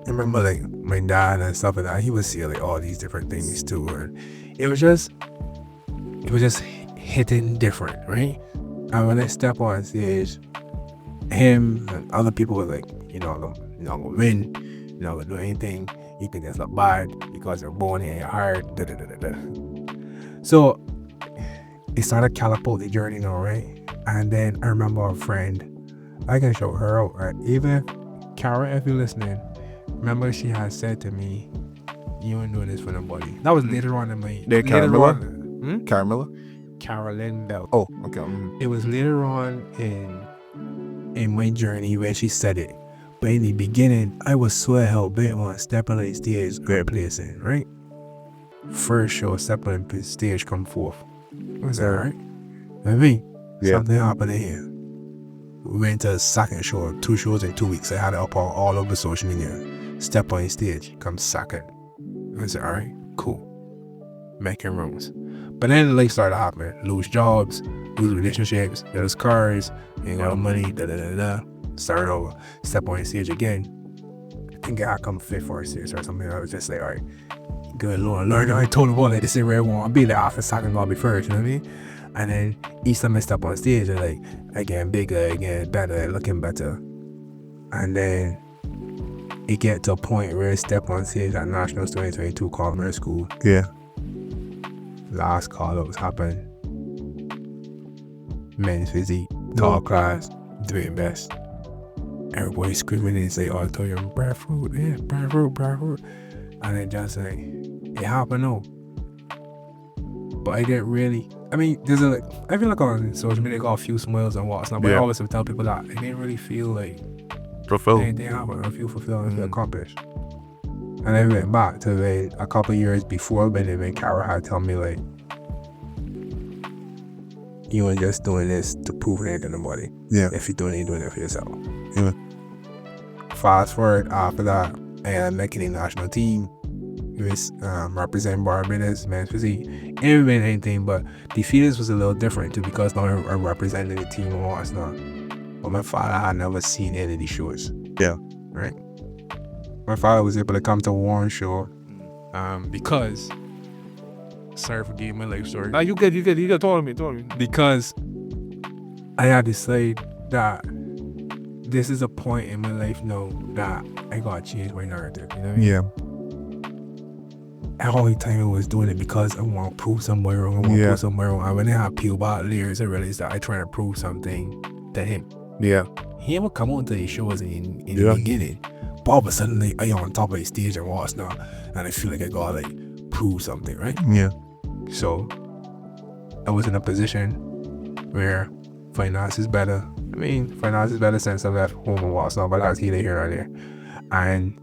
I remember, like, my dad and stuff like that, he would see, like, all these different things too, and it was just hitting different, right? And when I step on stage, him and other people were like, you're not gonna win, you're not gonna do anything, you can just look bad because you're born in your heart, So it started catapult the journey now, right? And then I remember a friend, I can show her out, right? Even Kara, if you're listening, remember she had said to me, you ain't doing this for nobody. That was later on in my... Caramilla? Carolyn Bell. Oh, okay. It was later on in my journey where she said it. But in the beginning, I was so hell-bent on stepping on the stage, great place in, right? First show, stepping on the stage, come forth. Was that right? Maybe something happened in here. We went to a second show, 2 shows in 2 weeks. I had it up all over social media. Step on the stage, come second. I said, all right, cool. Making rooms. But then life started happening. Lose jobs, lose relationships, lose cars, ain't got money, start over, step on the stage again. I think I come 5th or 6th or something. I was just like, all right, good Lord, learn. I told him all like this is where I want to be. Like after talking about me first, you know what I mean? And then each time I step on stage, I getting bigger, I getting better, looking better. And then it get to a point where I step on stage at Nationals 2022 Culinary School. Yeah. Last call-ups happened. Men's physique, tall class, doing best. Everybody screaming and say, "Oh, Antonio, Breadfruit, yeah, Breadfruit." And it just like, it happened though. But I didn't really, I mean, I feel like on social media I got a few smiles and whatnot, but I always would tell people that I didn't really feel like anything happened. I feel fulfilled and feel accomplished. And I went back to a couple of years before when Carol had told me like, you ain't just doing this to prove anything to nobody. Yeah. If you're doing it, you're doing it for yourself. Yeah. Fast forward after that, I am making a national team. It was representing Barbados, men's physique. It ain't been anything, but the feelings was a little different too because now I represented the team and whatnot. But my father had never seen any of these shows. Yeah. Right? My father was able to come to one show because, sorry for getting my life story. Nah, you good, told me. Because I had to say that this is a point in my life now that I gotta change my narrative, you know what I mean? Yeah. All the time I was doing it because I want to prove somewhere wrong, And when I have peel back lyrics, I realized that I trying to prove something to him. Yeah. He would come on to his shows in the beginning, but all of a sudden like, I on top of the stage and what's not, and I feel like I gotta like prove something, right? Yeah. So I was in a position where finance is better. I mean, finance is better since I left home and what's not, but that's either here or there. And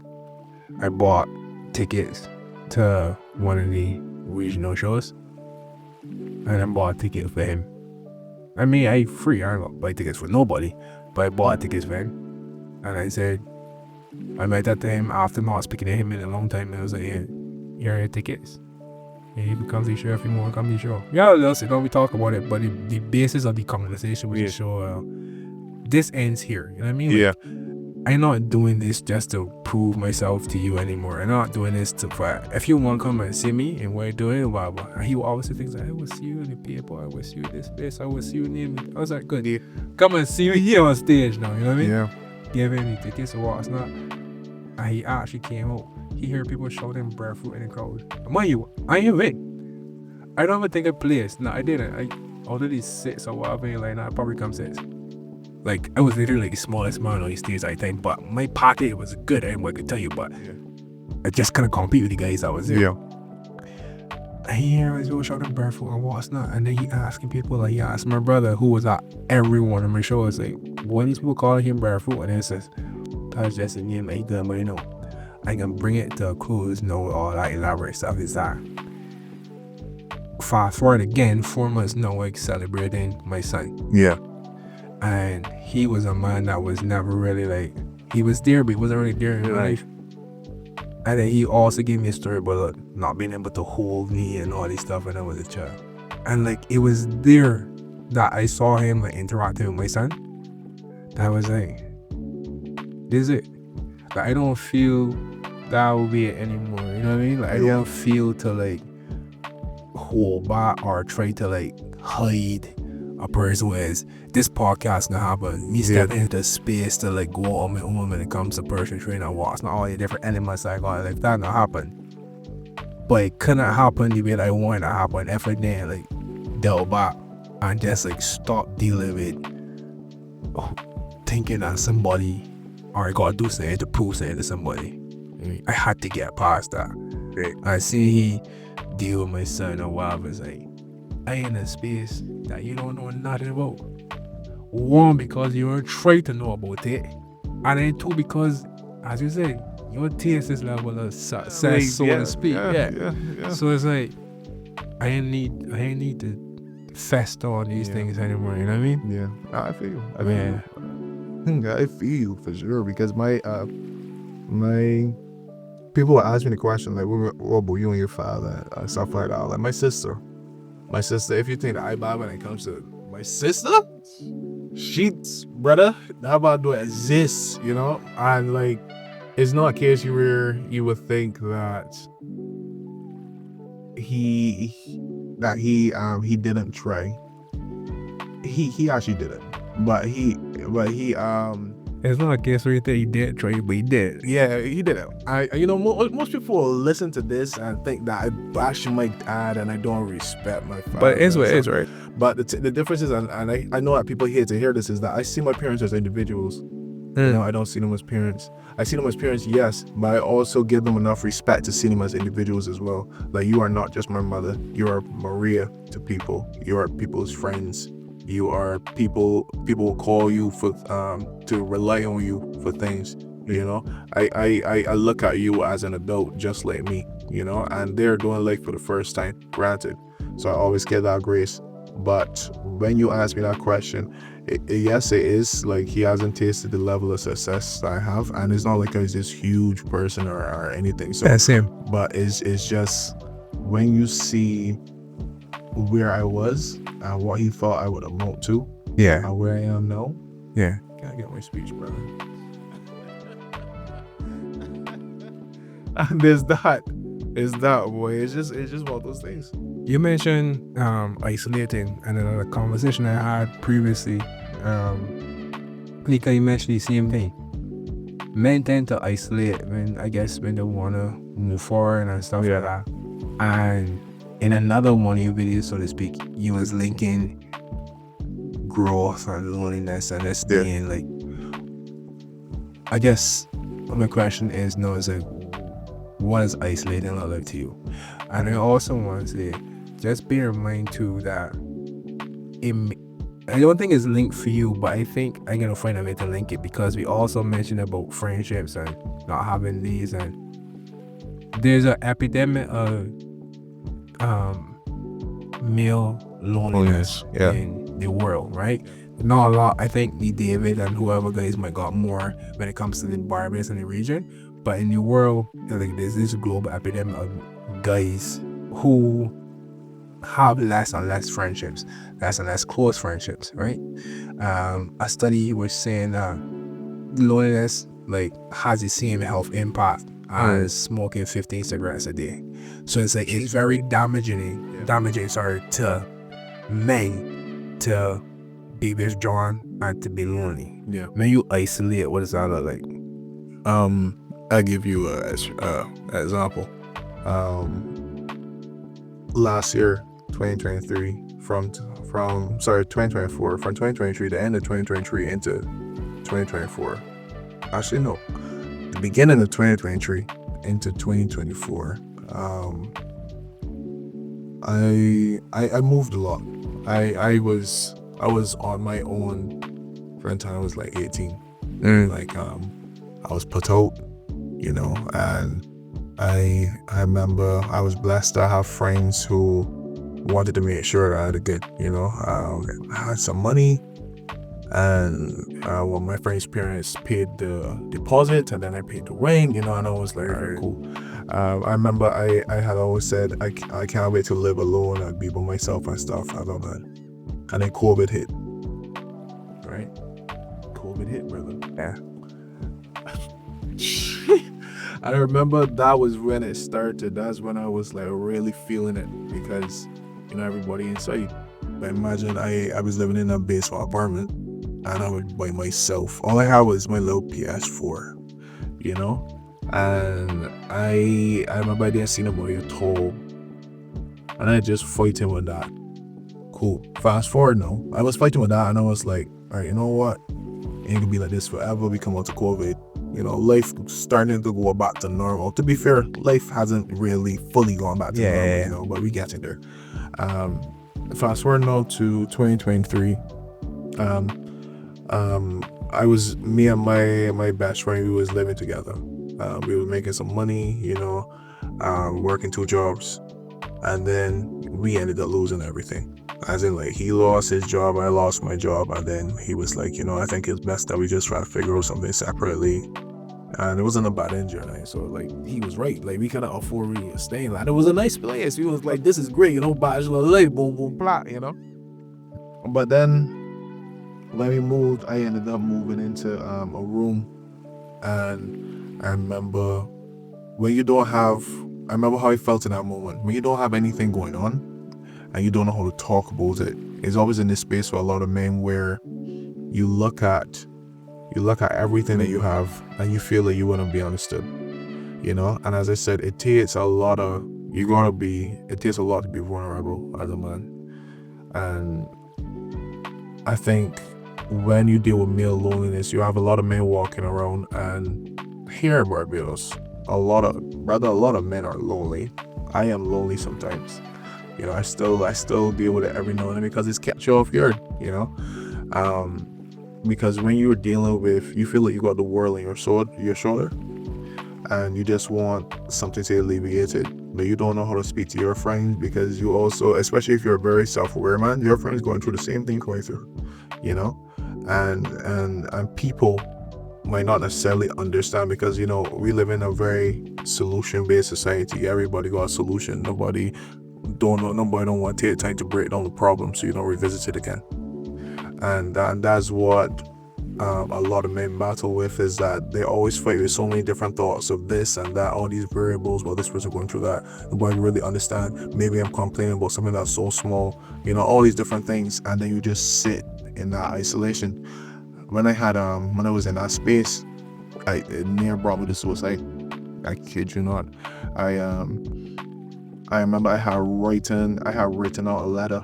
I bought tickets to one of the regional shows, and I bought a ticket for him. I mean, I don't buy tickets for nobody, but I bought tickets for him. And I said, I met that to him after not speaking to him in a long time, and I was like, yeah, here are your tickets. And he becomes the show if you want to come to the show. Yeah, listen, don't we talk about it, but the basis of the conversation was the show, this ends here, you know what I mean? Like, I'm not doing this just to prove myself to you anymore. I'm not doing this if you want to come and see me and what I'm doing, blah, blah. And he will always say things like, I will see you in the paper, I will see you this place, I will see you in the... I was like, good. Yeah. Come and see me here on stage now, you know what I mean? Yeah. Give him the tickets or what's not. And he actually came out. He heard people shouting Breadfruit in the crowd. Mind you, I ain't win. I don't even think I placed. No, I didn't. Out of these 6 or whatever, like, I probably come 6. Like, I was literally the smallest man on the stage, I think, but my pocket was good, I could tell you, but I just couldn't compete with the guys that was there. Yeah. And he was shouting Breadfruit and what's not, and then he asking people, like, he asked my brother, who was at every one of my shows, like, what these people calling him Breadfruit? And he says, that's just a name, like, but you know, I can bring it to a close, all that elaborate stuff is that. Fast forward again, 4 months now, like, celebrating my son. Yeah. And he was a man that was never really like, he was there, but he wasn't really there in real life. And then he also gave me a story about not being able to hold me and all this stuff when I was a child. And like, it was there that I saw him like interacting with my son. That I was like, this is it. Like, I don't feel that will be it anymore. You know what I mean? Like, I don't feel to like hold back or try to like hide a person was this podcast gonna happen. Me stepping into space to like go on my own when it comes to personal training and what's not all the different elements I got, like that not happen. But it couldn't happen the way that I wanted to happen if I didn't like delve back and just like stop dealing with thinking that somebody or I gotta do something to prove something to somebody. I had to get past that. I see he deal with my son or whatever. It's like I in a space that you don't know nothing about. One, because you don't try to know about it, and then 2, because as you say, your taste is level of success, so to speak. So it's like I ain't need to fester on these things anymore. You know what I mean? Yeah, I feel. I feel for sure because my people ask me the question like, what about you and your father, stuff like that. Like my sister, if you think that I bad when it comes to my my sister, she's brother, that man don't exist, you know. And like, it's not a case where you would think that he didn't try. He actually didn't, but he It's not a case where you think he did try, but he did. yeah, he did it. Most people will listen to this and think that I bash my dad and I don't respect my father. But it's what it is, right? But the difference is, and I know that people here to hear this, is that I see my parents as individuals. You know, I don't see them as parents. I see them as parents, yes, but I also give them enough respect to see them as individuals as well. Like, you are not just my mother. You are Maria to people. You are people's friends. You are people will call you for to rely on you for things. You know, I look at you as an adult just like me, you know, and they're doing life for the first time, granted. So I always get that grace. But when you ask me that question, yes, it is like he hasn't tasted the level of success I have, and it's not like I was this huge person or anything. So That's him. But it's just when you see where I was and what he thought I would amount to, Yeah. and where I am now. Yeah. Can I get my speech, brother? And there's that. It's that, boy. It's just one of those things. You mentioned isolating, and another conversation I had previously, Nika, you mentioned the same thing. Men tend to isolate when they want to move forward and stuff like that. And in another one of your videos, so to speak, you was linking growth and loneliness and this being like, I guess my question is now is like, what is isolating look like to you? And I also want to say, just bear in mind too that I don't think it's linked for you, but I think I'm gonna find a way to link it, because we also mentioned about friendships and not having these, and there's an epidemic of male loneliness in the world, right? Not a lot. I think David and whoever guys might got more when it comes to the barbers in the region, but in the world, like, there's this global epidemic of guys who have less and less friendships, less and less close friendships, right? A study was saying that loneliness like has the same health impact as smoking 15 cigarettes a day. So it's like it's very damaging to men to be withdrawn and to be lonely. Yeah. When you isolate, what does that look like? I'll give you an example. Last year, 2023, from 2024, from 2023, the end of 2023 into 2024. Actually, no, the beginning of 2023 into 2024. I moved a lot. I was on my own from the time I was like 18. Like I was put out, you know, and I remember I was blessed to have friends who wanted to make sure I had a good, you know, I had some money, and well, my friend's parents paid the deposit, and then I paid the rent, you know, and I was like, very cool. I remember I had always said I can't wait to live alone and be by myself and stuff. I don't know. And then COVID hit. Right? COVID hit, brother. Yeah. I remember that was when it started. That's when I was like really feeling it, because, you know, everybody inside. But imagine I was living in a basement apartment and I was by myself. All I had was my little PS4, you know? And I remember I didn't see nobody at all. And I just fighting with that. Cool. Fast forward now. I was fighting with that, and I was like, all right, you know what? It ain't gonna be like this forever. We come out of COVID. You know, life starting to go back to normal. To be fair, life hasn't really fully gone back to normal, you know, but we getting there. Fast forward now to 2023. Me and my best friend, we was living together. We were making some money, you know, working 2 jobs, and then we ended up losing everything. As in, like, he lost his job, I lost my job, and then he was like, you know, I think it's best that we just try to figure out something separately. And it wasn't a bad injury, so like he was right. Like, we couldn't afford really staying. Like, it was a nice place. He was like, this is great, you know, bachelor life, boom, boom, blah, you know. But then when we moved, I ended up moving into a room, and I remember when you don't have, I remember how I felt in that moment. When you don't have anything going on and you don't know how to talk about it, it's always in this space for a lot of men where you look at everything that you have and you feel that you wouldn't be understood, you know. And as I said, it takes a lot to be vulnerable as a man. And I think when you deal with male loneliness, you have a lot of men walking around, and here in Barbados, a lot of men are lonely. I am lonely sometimes, you know. I still deal with it every now and then because it's kept you off guard, you know. Because when you're dealing with, you feel like you got the world on your shoulder, and you just want something to alleviate it, but you don't know how to speak to your friends, because you also, especially if you're a very self-aware man, your friend is going through the same thing going through, you know. And people might not necessarily understand, because, you know, we live in a very solution-based society. Everybody got a solution. Nobody don't want to take time to break down the problem so you don't revisit it again. And that's what a lot of men battle with, is that they always fight with so many different thoughts of this and that, all these variables. Well, this person going through that, nobody really understand. Maybe I'm complaining about something that's so small, you know, all these different things, and then you just sit in that isolation. When I was in that space, it near brought me to suicide. I kid you not. I remember I had written out a letter,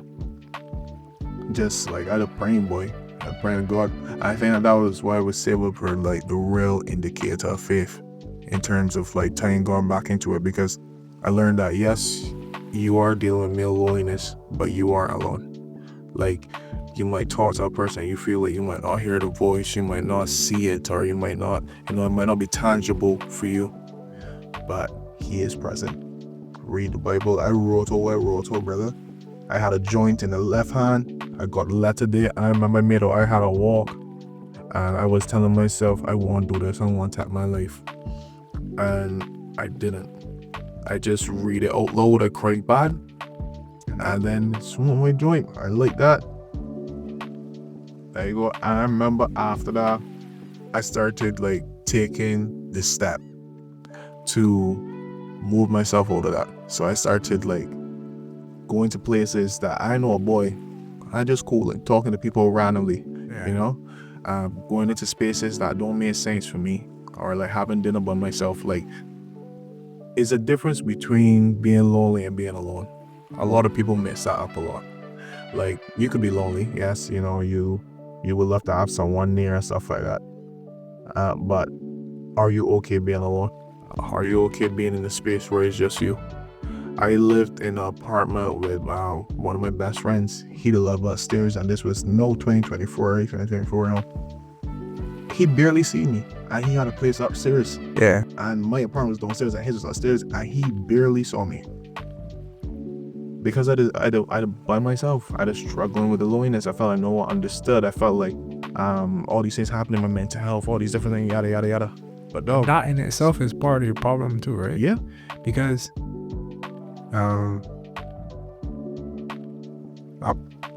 just like I had a praying boy. I pray to God. I think that was why I was able for like the real indicator of faith, in terms of like tying God back into it, because I learned that yes, you are dealing with male loneliness, but you aren't alone. Like, you might talk to a person, you feel like you might not hear the voice, you might not see it, or you might not, you know, it might not be tangible for you, but He is present. Read the Bible. I wrote, brother. I had a joint in the left hand. I got the letter there. I remember I had a walk, and I was telling myself, I want to do this. I want to take my life. And I didn't. I just read it out loud. I cried bad. And then swung my joint. I like that. There you go. And I remember after that, I started like taking the step to move myself out of that. So I started like going to places that I know a boy, I just cool, like talking to people randomly, you know, going into spaces that don't make sense for me, or like having dinner by myself. Like, it's a difference between being lonely and being alone. A lot of people mess that up a lot. Like, you could be lonely, yes, you know, you would love to have someone near and stuff like that, but are you okay being alone? Are you okay being in a space where it's just you? I lived in an apartment with one of my best friends. He lived upstairs, and this was 2024 now. He barely see me, and he had a place upstairs. Yeah. And my apartment was downstairs, and his was upstairs, and he barely saw me. Because I did by myself. I was struggling with the loneliness. I felt like no one understood. I felt like all these things happening in my mental health, all these different things, yada yada yada. But no, that in itself is part of your problem too, right? Yeah. Because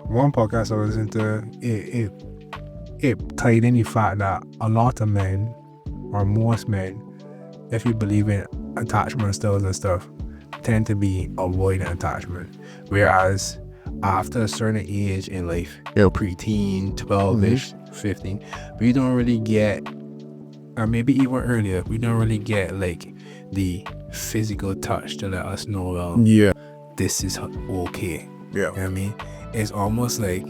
one podcast I was into, it tied in the fact that a lot of men, or most men, if you believe in attachment styles and stuff, tend to be avoiding attachment. Whereas after a certain age in life, you're preteen, 12-ish, 15, we don't really get, or maybe even earlier, we don't really get like the physical touch to let us know, yeah, this is okay. Yeah. You know what I mean? It's almost like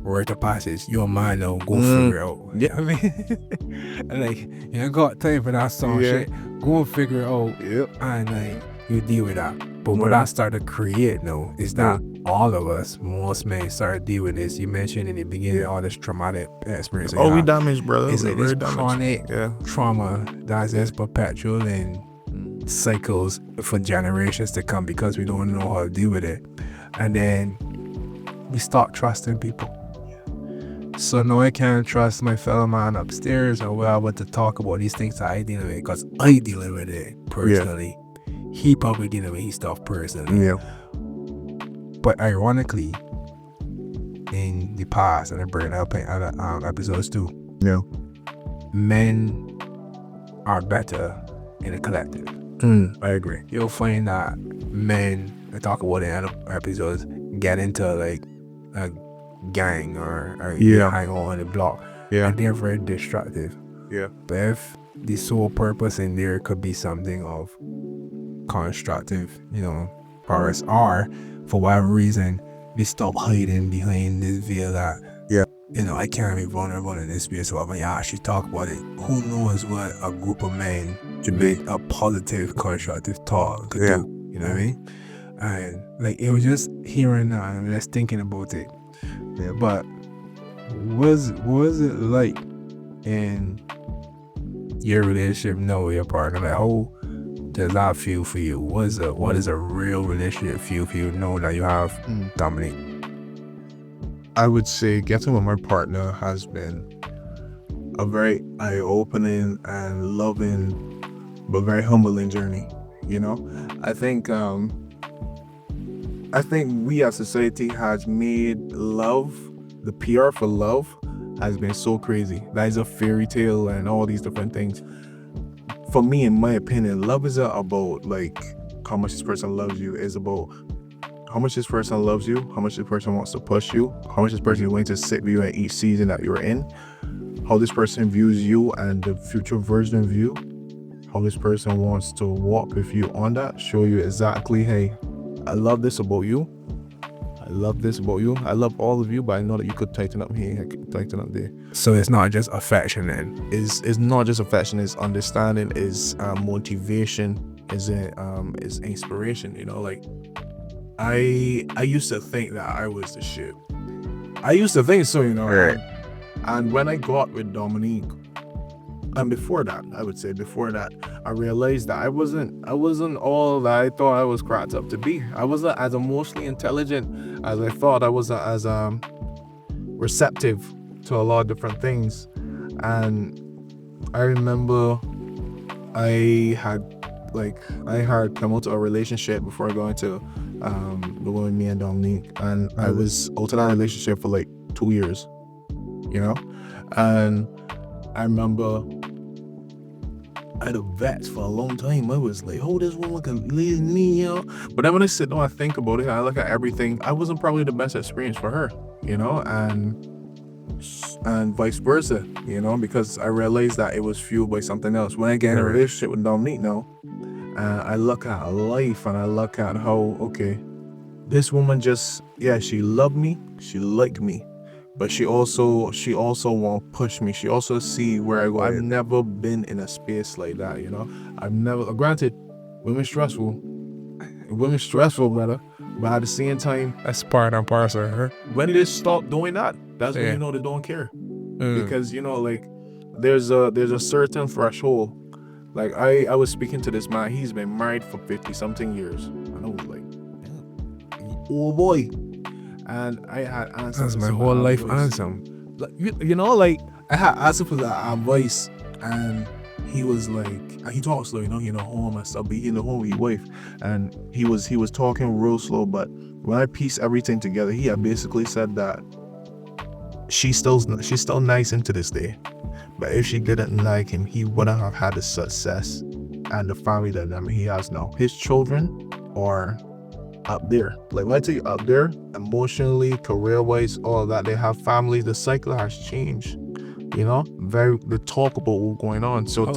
rite of passage. Your mind now, go figure it out. Yeah. You know what I mean? And like, you ain't got time for that song shit. Go and figure it out. Yep. And like, you deal with that. But what I started to create now is that all of us, most men, started dealing with this. You mentioned in the beginning all this traumatic experience. Oh, we damaged, brother. It's like this chronic damaged. trauma that's just perpetual and cycles for generations to come, because we don't know how to deal with it. And then we start trusting people. So now I can't trust my fellow man upstairs or whatever to talk about these things that I deal with, because I dealing with it personally. He probably dealing with his stuff personally. Yeah. But ironically, in the past, and I bring it up in other episodes too. Yeah. Men are better in a collective. I agree. You'll find that men, I talk about in other episodes, get into like a gang or hang on the block. Yeah. And they're very destructive. Yeah. But if the sole purpose in there could be something of constructive, for us, or for whatever reason, we stop hiding behind this veil that, I can't be vulnerable in this space. So when you actually talk about it, who knows what a group of men to make a positive, constructive talk could do. You know what I mean? And like, it was just hearing that and just thinking about it. Yeah, but was it like in your relationship now with your partner? Like, how does that feel for you? What is a real relationship feel for you now that you have Dominique? I would say getting with my partner has been a very eye-opening and loving, but very humbling journey. I think we as society has made love, the PR for love has been so crazy. That is a fairy tale and all these different things. For me, in my opinion, love isn't about like how much this person loves you. It's about how much this person loves you, how much this person wants to push you, how much this person is willing to sit with you at each season that you're in, how this person views you and the future version of you, how this person wants to walk with you on that, show you exactly, hey, I love this about you. I love this about you. I love all of you, but I know that you could tighten up here, I could tighten up there. So it's not just affection then? It's not just affection, it's understanding, it's motivation, it's inspiration, like I used to think that I was the shit. I used to think so, Right. And when I got with Dominique, and before that, I realized that I wasn't all that I thought I was cracked up to be. I wasn't as emotionally intelligent as I thought. I wasn't as receptive to a lot of different things. And I remember I had come out of a relationship before going to the one with me and Dominique, and I was out of that relationship for like 2 years, and I remember I had a vet for a long time. I was like, oh, this woman can leave me, But then when I sit down and think about it, I look at everything, I wasn't probably the best experience for her, and vice versa, because I realized that it was fueled by something else. When I get in a relationship with Dominique now, I look at life and I look at how, okay, this woman just, she loved me, she liked me, but she also want to push me. She also see where I go. I've never been in a space like that, I've never, granted, women's stressful, brother, but at the same time, That's part and parcel of her. when they stop doing that, that's when they don't care. Because there's a certain threshold. Like I was speaking to this man, he's been married for 50 something years, and I was like, oh boy. And I had answered. That's my whole life answer. Like, I had asked him for that advice, and he was like, he talks slow, home and stuff, but he in the home with his wife, and he was talking real slow. But when I pieced everything together, he had basically said that she's still nice into this day, but if she didn't like him, he wouldn't have had the success and the family that he has now. His children are up there. Like when I tell you up there, emotionally, career-wise, all of that, they have families. The cycle has changed. The talk about what's going on. So I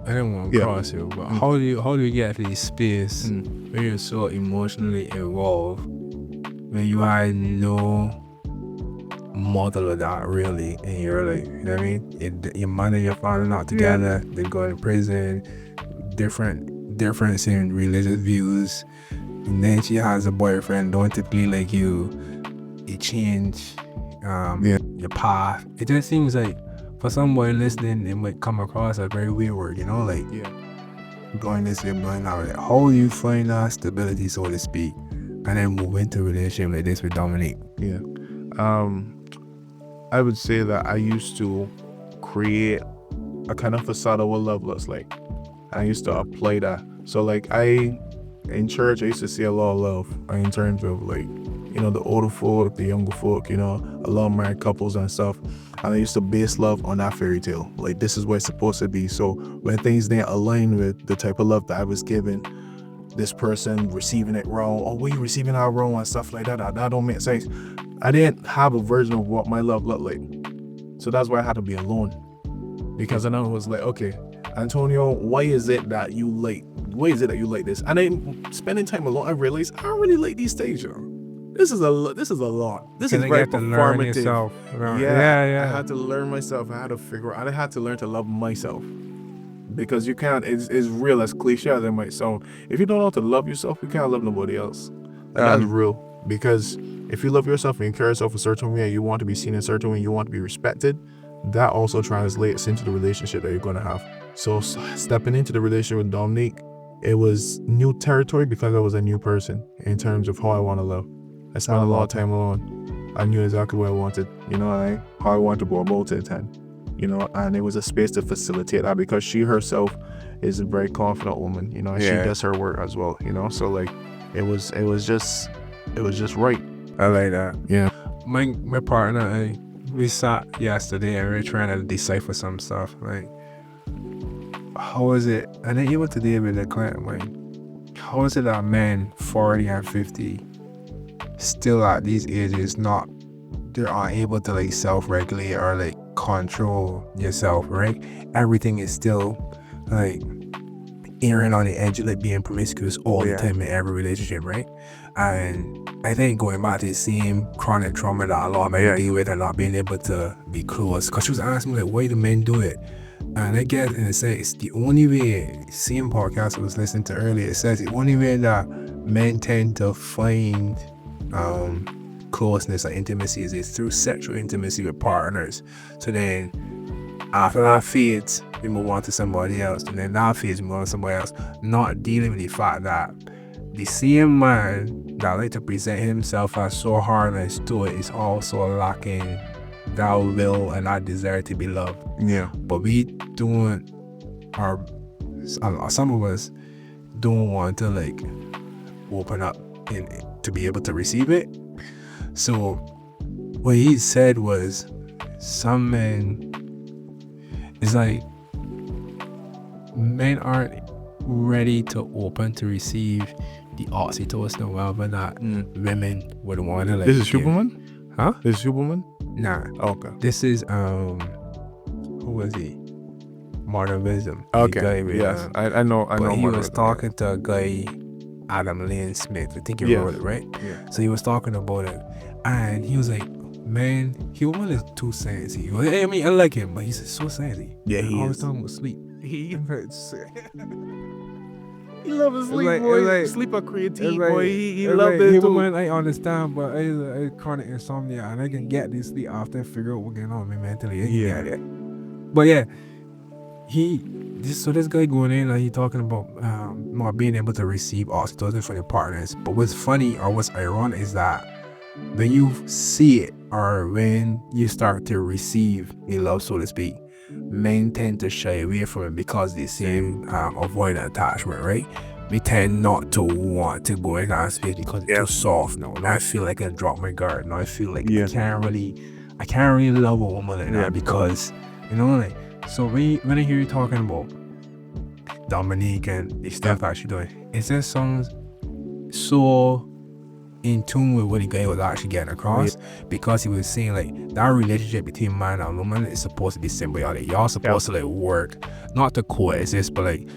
didn't want to cross you, but how do you get to this space where you're so emotionally involved when you had no model of that really in your life? You know what I mean? Your mother and your father not together, they go to prison, difference in religious views, and then she has a boyfriend, don't typically like you. It change your path. It just seems like for somebody listening, it might come across as very weird, going this way, going that way. How do you find that stability, so to speak, and then move into a relationship like this with Dominique? I would say that I used to create a kind of facade of what love looks like. I used to apply that. So like in church, I used to see a lot of love in terms of like, the older folk, the younger folk, a lot of married couples and stuff. And I used to base love on that fairy tale. Like, this is what it's supposed to be. So when things didn't align with the type of love that I was given, this person receiving it wrong, or we receiving it wrong and stuff like that don't make sense. I didn't have a version of what my love looked like. So that's why I had to be alone. Because I know it was like, okay, Antonio, why is it that you like this? And then spending time alone, I realized I don't really like these things, This is a lot. This is very performative. I had to learn myself. I had to figure out. I had to learn to love myself. Because you can't, it's real, as cliche as it might sound. If you don't know how to love yourself, you can't love nobody else. That's real. Because if you love yourself and you care yourself a certain way, and you want to be seen in a certain way, and you want to be respected, that also translates into the relationship that you're going to have. So stepping into the relationship with Dominique, it was new territory because I was a new person in terms of how I want to love. I spent a lot of time alone. I knew exactly what I wanted, how I wanted to go about it, and it was a space to facilitate that because she herself is a very confident woman, she does her work as well, so like it was just right. I like that. Yeah. My partner, we sat yesterday and we were trying to decipher some stuff, like, how is it, and then even today with the client, like, how is it that men 40 and 50 still at these ages they aren't able to like self-regulate or like control yourself, right? Everything is still like erring on the edge of like being promiscuous all the time in every relationship, right? And I think going back to the same chronic trauma that a lot of men deal with and not being able to be close, because she was asking me like, why do men do it? And I get in a sense, the only way, same podcast I was listening to earlier, it says the only way that men tend to find closeness or intimacy is through sexual intimacy with partners. So then after that fades, we move on to somebody else, and then that fades, we move on to somebody else, not dealing with the fact that the same man that like to present himself as so hard and stoic is also lacking that will and that desire to be loved. Yeah. But we don't, or some of us don't want to like open up to be able to receive it. So what he said was, some men, it's like men aren't ready to open to receive the oxytocin or whatever that women would want to like. This is Superman? Huh? This is Superman? Nah. Okay. This is who was he? Modern Wisdom. Okay. Yes. I know. He was talking to a guy, Adam Lane Smith. I think you wrote it, right? Yeah. So he was talking about it, and he was like, man, he was too sassy. I mean, I like him, but he's so sassy. Yeah, he always is. talking about sleep. He loves his sleep, boy. Sleep a creatine, boy. He loved it too. I understand, but I chronic insomnia, and I can get this sleep after I figure out what's going on with me mentally. Yeah. But yeah, this guy going in and he talking about not being able to receive oxytocin from your partners. But what's funny or what's ironic is that when you see it or when you start to receive a love, so to speak, men tend to shy away from it because they same avoidant attachment, right? We tend not to want to go in that space because it's too soft now. Now I feel like I drop my guard. Now I feel like I can't really love a woman like that because, like, so when I hear you talking about Dominique and the stuff that she's doing, it just sounds so in tune with what the guy was actually getting across, because he was saying like that relationship between man and woman is supposed to be symbiotic. Y'all supposed to like work, not to coexist, but like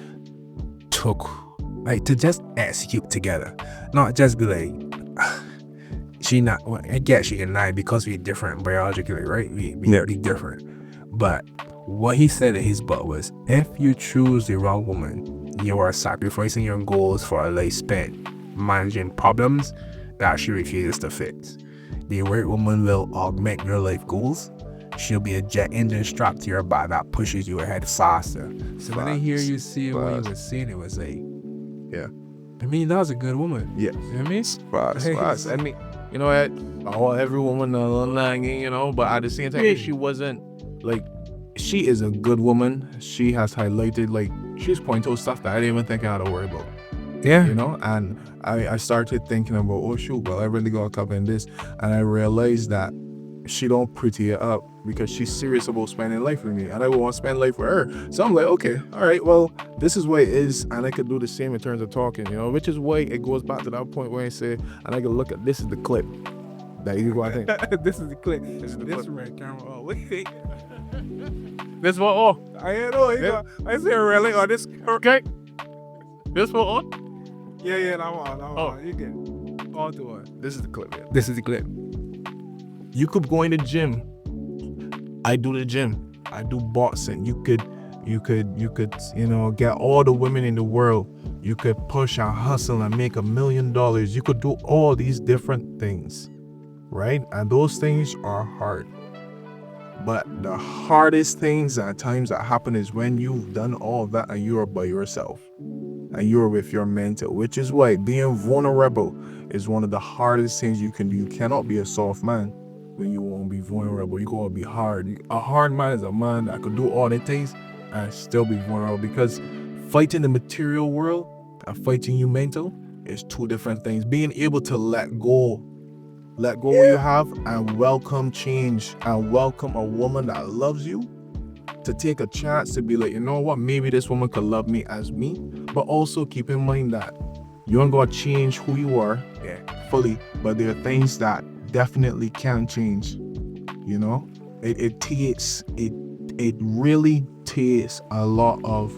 to just execute together, not just be like I guess she and I, because we're different biologically, right? We different. But what he said in his book was, if you choose the wrong woman, you are sacrificing your goals for a life spent managing problems that she refuses to fix. The right woman will augment your life goals. She'll be a jet engine strapped to your back that pushes you ahead faster. So when I hear you see what he was saying, it was like, I mean, that was a good woman. Yeah. You know what I mean? Fast. I mean, you know what? Every woman, but at the same time, she wasn't like, she is a good woman. She has highlighted, like, she's pointed out stuff that I didn't even think I had to worry about. Yeah. You know, and I started thinking about, oh shoot, well, I really got caught up in this, and I realized that she don't pretty it up because she's serious about spending life with me, and I want to spend life with her. So I'm like, okay, all right, well, this is what it is, and I could do the same in terms of talking, you know, which is why it goes back to that point where I say, and I can look at this is the clip that you want to think. This is the clip. This is the This clip. red camera. Oh, wait. This one, oh, I know. Yeah. I say really on this. okay. This one, oh. Yeah, that one. Oh. You get on to it. This is the clip. Yeah. This is the clip. You could go in the gym. I do the gym. I do boxing. You could, you know, get all the women in the world. You could push and hustle and make $1 million. You could do all these different things, right? And those things are hard. But the hardest things at times that happen is when you've done all of that and you are by yourself and you're with your mental, which is why being vulnerable is one of the hardest things you can do. You cannot be a soft man when you won't be vulnerable. You gotta be hard. A hard man is a man that could do all the things and still be vulnerable, because fighting the material world and fighting you mental is two different things. Being able to let go what you have and welcome change and welcome a woman that loves you, to take a chance to be like, you know what, maybe this woman could love me as me, but also keep in mind that you ain't gonna change who you are fully, but there are things that definitely can change. You know, it really takes a lot of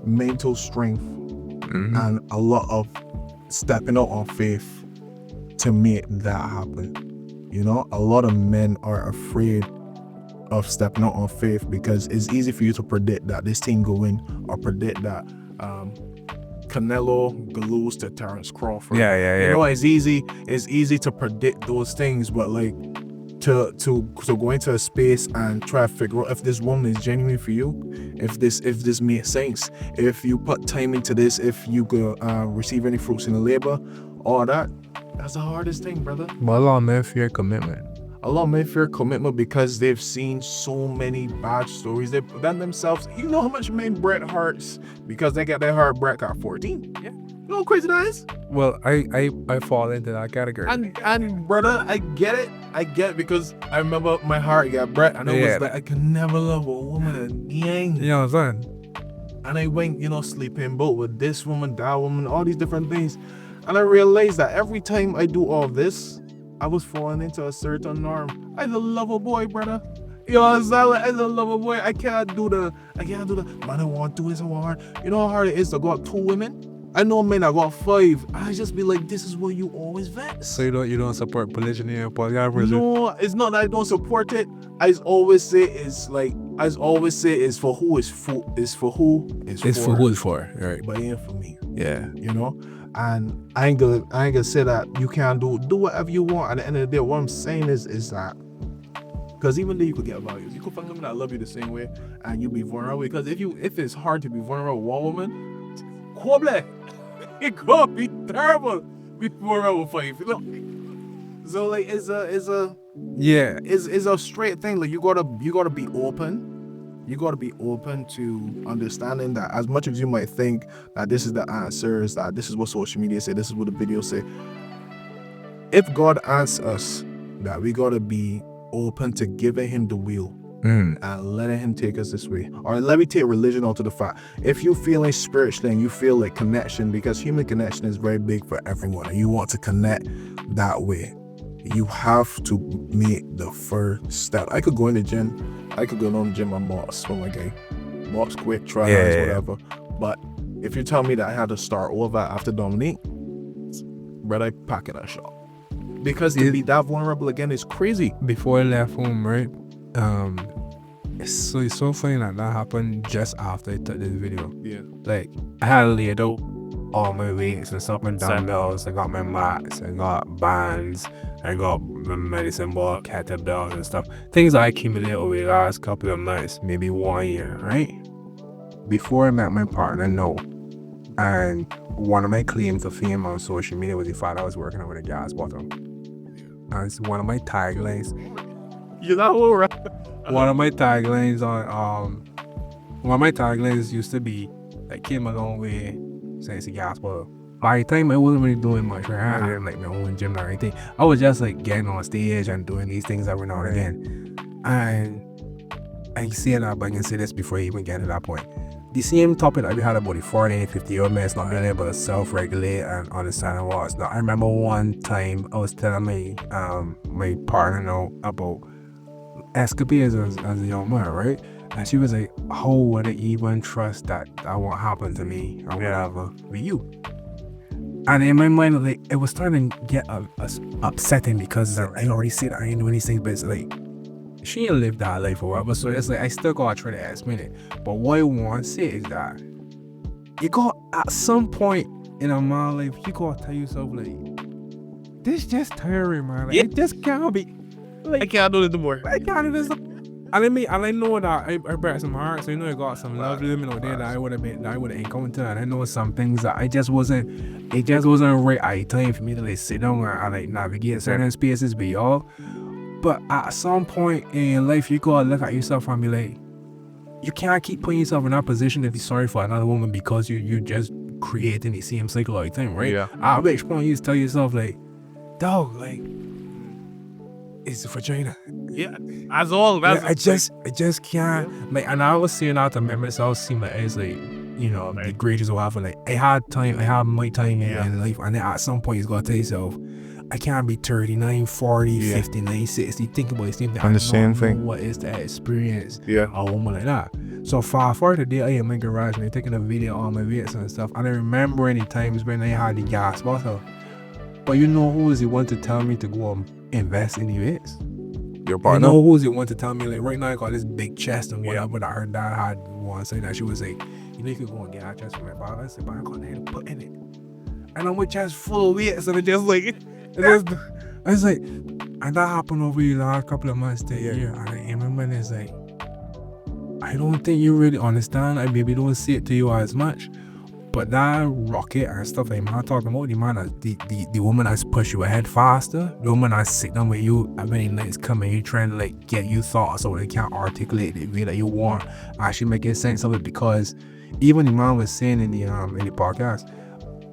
mental strength and a lot of stepping out on faith to make that happen. You know, a lot of men are afraid of stepping out on faith because it's easy for you to predict that this team go win, or predict that Canelo lose to Terrence Crawford. Yeah. You know, it's easy to predict those things, but like to go into a space and try to figure out if this woman is genuine for you, if this makes sense, if you put time into this, if you could receive any fruits in the labor, all that's the hardest thing, brother. But a lot of men fear commitment. A lot of men fear commitment because they've seen so many bad stories. They've done themselves. You know how much men break hearts because they got their heart broke at 14? Yeah. You know how crazy that is? Well, I fall into that category. And brother, I get it because I remember my heart got broke and I was like, I could never love a woman again. You know what I'm saying? And I went, you know, sleeping boat with this woman, that woman, all these different things. And I realized that every time I do all this, I was falling into a certain norm. I'm a lover boy, brother. You know what I'm saying? Like, as a lover boy, I can't do the, man, I want to do this, I want hard. You know how hard it is to go up 2 women? I know men that got 5. I just be like, this is what you always vex. So you don't support polygyny and polyamory? No, it's not that I don't support it. I always say it's for who it's for. It's for who it's for, right? But it ain't for me. Yeah. You know? And I ain't gonna say that you can't do whatever you want. At the end of the day, what I'm saying is that, because even though you could get value, you could find someone that love you the same way and you be vulnerable. Because if it's hard to be vulnerable with one woman, it could be terrible. Be vulnerable for you know. So like it's a straight thing. Like you gotta be open. You got to be open to understanding that as much as you might think that this is the answers, that this is what social media say, this is what the videos say. If God asks us, that we got to be open to giving him the wheel and letting him take us this way. Or let me take religion onto the fact. If you're feeling spiritually and you feel like connection, because human connection is very big for everyone and you want to connect that way, you have to make the first step. I could go in the gym. I could go down the gym and box for my game. Box quick, try whatever. But if you tell me that I had to start over after Dominique, brother, I pack in a shop. Because to be that vulnerable again is crazy. Before I left home, right? It's so funny that happened just after I took this video. Yeah. Like, I had laid out all my weights and stuff and dumbbells. I got my mats, I got bands, I got my medicine ball, kettlebells and stuff. Things I accumulated over the last couple of months, maybe 1 year, right? Before I met my partner, no. And one of my claims to fame on social media was the fact I was working over the gas bottom. And it's one of my taglines. You know, right? One of my taglines used to be, I came a long way, since the gospel. By the time I wasn't really doing much, right? I didn't like my own gym or anything. I was just like getting on stage and doing these things every now and again. And I say that, but I can say this before you even get to that point. The same topic that we had about the 40 and 50-year-old men, it's not really about to self-regulate and understand what's not. I remember one time I was telling my partner about escapades as a young man, right? And she was like, how would I even trust that won't happen to me or whatever with you? And in my mind, like, it was starting to get upsetting because I already said I ain't doing these things, but it's like, she ain't lived that life or whatever, so it's like, I still gotta try to explain it. But what I want to say is that you got, at some point in a man's life, you gotta tell yourself, like, this just tiring, man. Like, it just can't be. Like, I can't do it anymore. I can't do this. And I know that I brought some heart, so you know I got some love living out there that I would have encountered, and I know some things that it just wasn't right at the time for me to like sit down and like navigate certain spaces with y'all. But at some point in your life, you gotta look at yourself and be like, you can't keep putting yourself in that position to be sorry for another woman because you're just creating the same cycle all the time, right? Yeah. At which point you tell yourself like, dog, like, it's a vagina. Yeah. As all. That's I just can't. Like, and I was saying that to myself, seem like it's like, you know, the greatest or whatever. Like, I had my time in life, and then at some point you gotta tell yourself, I can't be 39, 40, 59, 60. Think about the same thing. And the same thing. What is that experience? Yeah. A woman like that. So far today, I am in my garage and I'm taking a video on my weights and stuff. And I remember any times when I had the gas bottle. But you know who is the one to tell me to go and invest in the weights? Your partner. You know who's the one to tell me, like, right now I got this big chest and whatever that her dad had once say that she was like, you know, you could go and get a chest from my father. I said, but I got nothing to put in it. And I'm with chest full of weights and it just like, I was like, and that happened over the last couple of months to a year. And I remember it's like, I don't think you really understand. I maybe don't see it to you as much. But that rocket and stuff like I'm talking about, the man the woman that's push you ahead faster, the woman that's sit down with you and when the nights come and you trying to like get you thoughts so they can't articulate the way that you want, actually making sense of it, because even the man was saying in the podcast,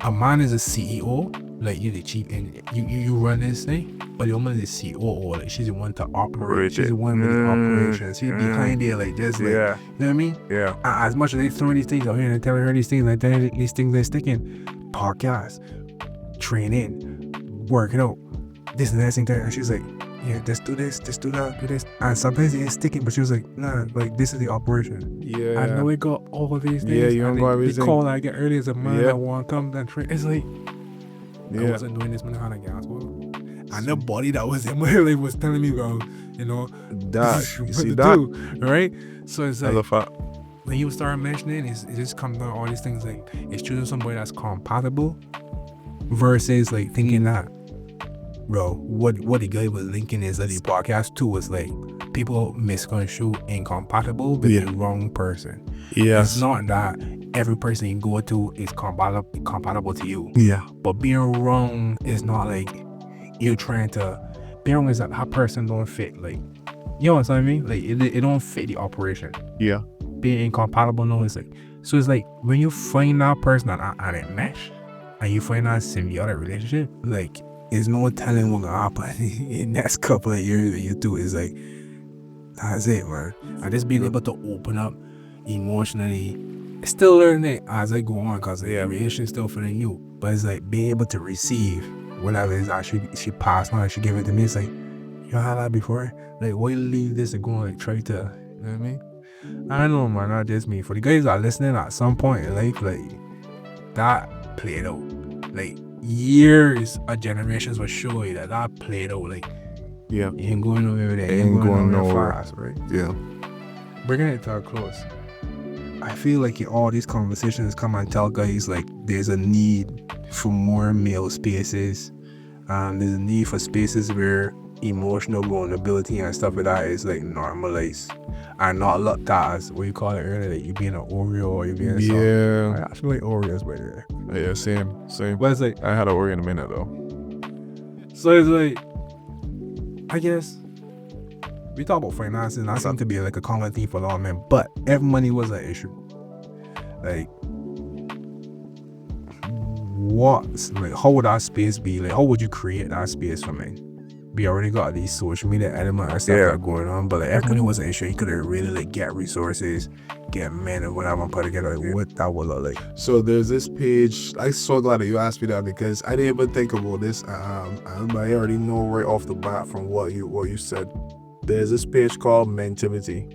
a man is a CEO, like you're the chief and you run this thing, but the woman is the COO, like she's the one to operate, she's the one with the operations, she's behind there, like just like, you know what I mean? Yeah. As much as they throwing these things out here and they're telling her these things, like these things they're sticking, podcast, training, working out, this and that thing there, and she's like, yeah, just do this, just do that, do this, and sometimes it's sticking, but she was like, nah, like this is the operation. Yeah. I know we got all of these things. Yeah, you don't got everything. The call I get early as a man that want to come and train. It's like, I wasn't doing this when I had a gas bottle. And the body that was in my life was telling me, bro, you know, that, you see that, right? So it's like, when you start mentioning, it just comes down all these things, like, it's choosing somebody that's compatible versus like thinking that, bro, what the guy was linking is that the podcast too was like, people misconstrue incompatible with the wrong person. Yes. It's not that every person you go to is compatible to you. Yeah. But being wrong is not like you're trying to, being wrong is that person don't fit, like, you know what I mean? Like it don't fit the operation. Yeah. Being incompatible, no, it's like, so it's like when you find that person and it mesh and you find that symbiotic relationship, like, there's no telling what's gonna happen in the next couple of years when you do. It's like, that's it, man. And just being able to open up emotionally, still learning it as I go on, because the relationship still feeling new. But it's like being able to receive whatever it is that she passed on, she gave it to me. It's like, you had that before? Like, why you leave this and go and like try to, you know what I mean? I don't know, man, not just me. For the guys that are listening at some point in life, like, that played out. Like, years of generations will show you that played out. Like, yeah, you ain't going nowhere with it. Ain't going nowhere fast, right? Yeah. Bringing it to a close, I feel like in all these conversations come and tell guys like there's a need for more male spaces. There's a need for spaces where emotional vulnerability and stuff like that is like normalized and not looked at as what you call it earlier, like you being an Oreo or you being I actually like Oreos by the way. Yeah, same. But it's like, I had an Oreo in a minute though. So it's like, I guess we talk about finances and that seems to be like a common theme for a lot of men, but if money was an issue, like, how would that space be? Like, how would you create that space for me? We already got these social media element and stuff that going on, but like, if money wasn't an issue, you could really like get resources, get men and whatever put together. Like, what that would look like. So there's this page. I'm so glad that you asked me that because I didn't even think about this. But I already know right off the bat from what you said. There's this page called Mentivity.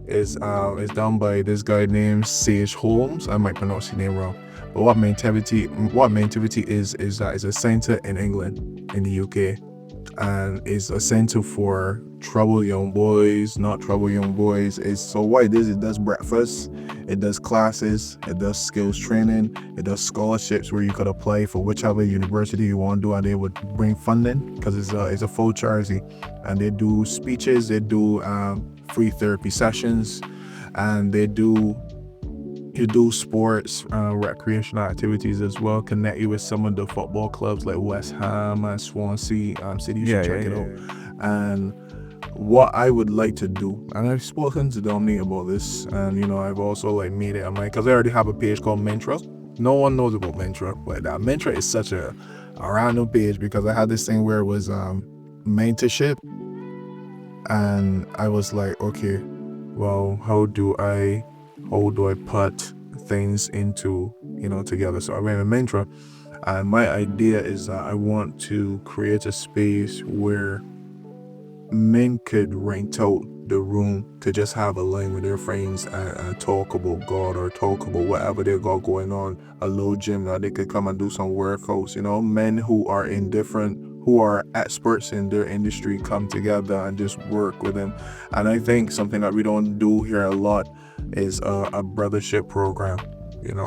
It's done by this guy named Sage Holmes. I might pronounce his name wrong. But what Mentivity is that it's a center in England, in the UK, and it's a center for troubled young boys, not troubled young boys. So what it is, it does breakfast, it does classes, it does skills training, it does scholarships where you could apply for whichever university you want to do, and they would bring funding because it's a full charity, and they do speeches, they do free therapy sessions, and you do sports, recreational activities as well. Connect you with some of the football clubs like West Ham and Swansea City. You should check it out. And what I would like to do, and I've spoken to Dominique about this, and I've also like made it on my, because I already have a page called Mentra. No one knows about Mentra, but Mentra is such a random page because I had this thing where it was mentorship, and I was like, okay, well, how do I put things into together? So I made a Mentra, and my idea is that I want to create a space where men could rent out the room to just have a line with their friends and talk about God or talk about whatever they got going on, a low gym that they could come and do some workouts. Men who are experts in their industry come together and just work with them. And I think something that we don't do here a lot is a brothership program,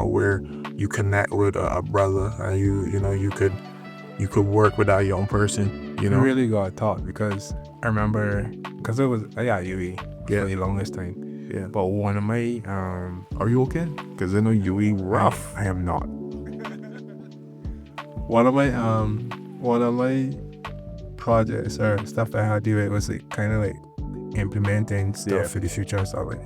where you connect with a brother and you could work with that young person. You really got taught, because I remember, because it was UE for the longest time. Yeah. But one of my Are you okay? Because I know UE rough. I am not. One of my projects or stuff that I had to do, it was like kind of like implementing stuff for the future. So like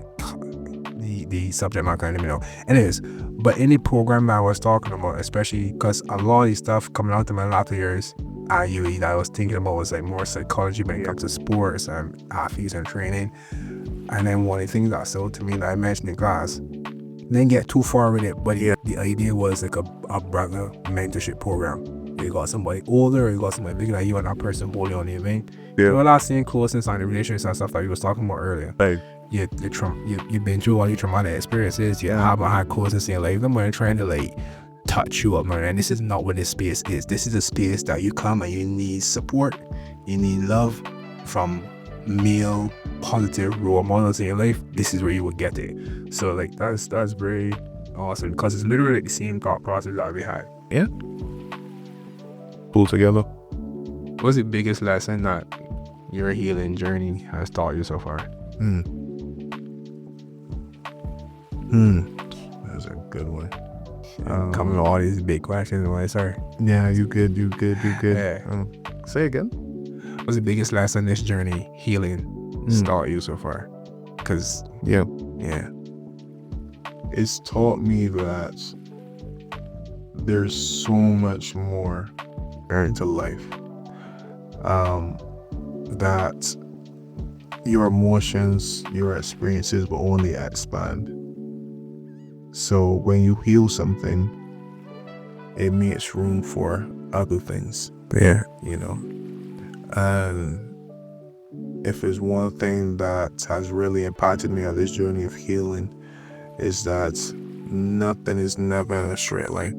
the subject matter kind of, it is. But any program that I was talking about, especially because a lot of the stuff coming out of my latter years at UE that I was thinking about was like more psychology when it comes to sports and athletes and training. And then one of the things that sold to me that I mentioned in class, didn't get too far with it, but the idea was like a brother mentorship program. You got somebody older, or you got somebody bigger than you, and that person holding on you, man. That same closeness on the relationships and stuff that you was talking about earlier. Right. You've been through all your traumatic experiences. You have a high closeness in your life. I'm trying to like touch you up, man. And this is not what this space is. This is a space that you come and you need support, you need love from male positive role models in your life. This is where you will get it. So like that's very awesome, because it's literally the same thought process that we had. Yeah. Pull together. What's the biggest lesson that your healing journey has taught you so far? That's a good one. Coming with all these big questions, sorry. Yeah, you good. Yeah. Say again. What's the biggest lesson this journey healing taught you so far? Because it's taught me that there's so much more into life, that your emotions, your experiences will only expand. So when you heal something, it makes room for other things. Yeah. And if it's one thing that has really impacted me on this journey of healing, is that nothing is never in a straight line.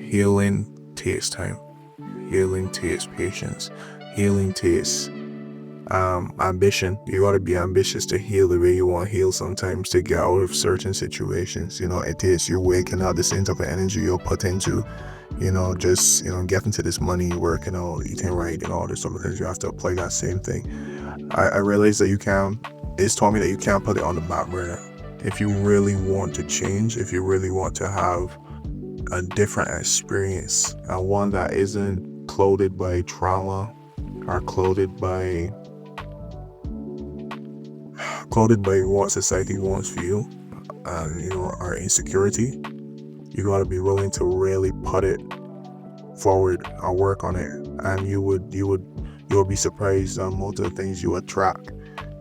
Healing takes time. Healing takes patience. Healing takes ambition. You gotta be ambitious to heal the way you want to heal sometimes, to get out of certain situations. It takes you waking up the same type of energy you'll put into, just, getting to this money, working out, eating right, and all this stuff, because you have to apply that same thing. I realized that it's taught me that you can't put it on the back burner. If you really want to change, if you really want to have a different experience, and one that isn't clouded by trauma or clouded by what society wants for you, and our insecurity, you gotta be willing to really put it forward and work on it, and you'll be surprised on most of the things you attract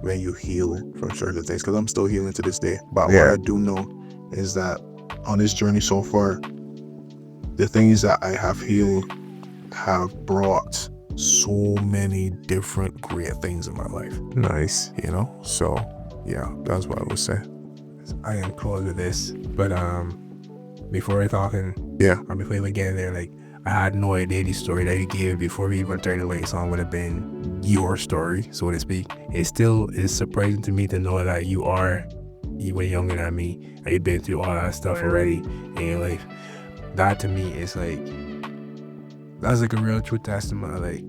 when you heal from certain things. Because I'm still healing to this day, but what I do know is that on this journey so far, the things that I have healed have brought so many different great things in my life. Nice. You know, so yeah, that's what I would say. I am close with this, but before we're talking, or before we get in there, like, I had no idea the story that you gave before we even turned the lights on would have been your story, so to speak. It still is surprising to me to know that you are even younger than me, and you've been through all that stuff already in your life. That to me is like, that's like a real true testament of like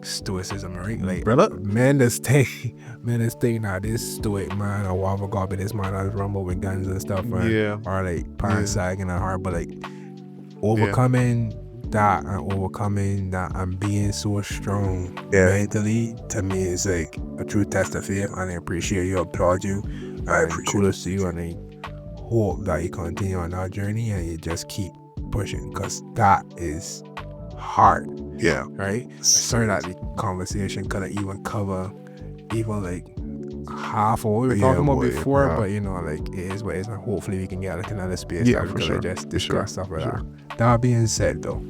stoicism, right? Like, Brother, man, this thing now, this stoic man, or whatever God, but this man that's rumble with guns and stuff, and, or like pants sagging and hard, but like overcoming that and being so strong mentally, to me is like a true test of faith, and I appreciate you, applaud you, and kudos to you, and I hope that you continue on that journey and you just keep pushing, because that is hard. Right? Sorry that the conversation couldn't even cover even like half of what we were talking about before, but you know, like, it is what it is, and hopefully we can get like another space that we can just discuss stuff like that. That being said though,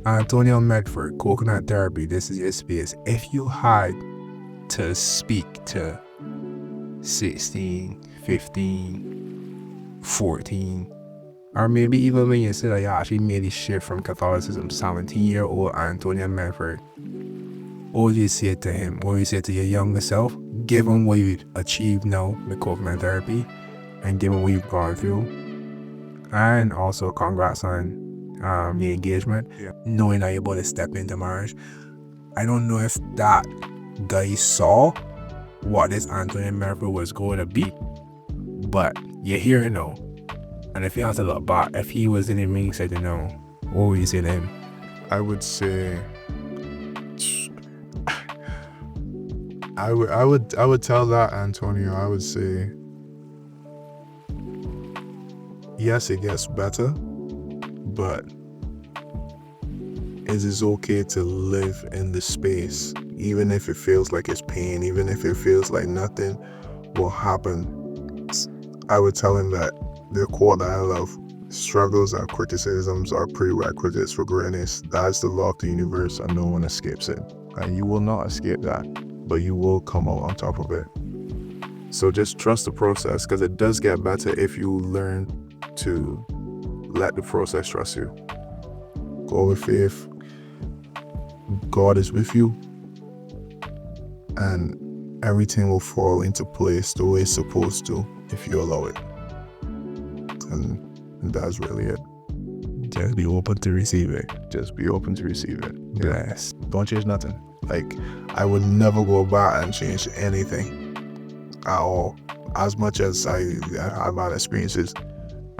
Antonio Medford, Coconut Therapy, this is your space. If you had to speak to 16, 15, 14, or maybe even when you say that you actually made the shift from Catholicism, 17-year-old Antonio Medford, what would you say to him? What would you say to your younger self, given what you've achieved now with coconut therapy, and given what you've gone through? And also congrats on the engagement, knowing that you're about to step into marriage. I don't know if that guy saw what this Antonio Medford was going to be, but you're here now. And if you have to look back, if he was in the ring said to know, what would you say to him? I would say I would tell that Antonio, I would say, yes, it gets better, but it is okay to live in the space, even if it feels like it's pain, even if it feels like nothing will happen. I would tell him that the quote that I love, struggles and criticisms are prerequisites for greatness. That's the law of the universe, and no one escapes it. And you will not escape that, but you will come out on top of it. So just trust the process, because it does get better if you learn to let the process trust you. Go with faith. God is with you, and everything will fall into place the way it's supposed to if you allow it. And that's really it. Just be open to receive it. Just be open to receive it. Yes. Don't change nothing. Like, I would never go back and change anything at all. As much as I have had experiences,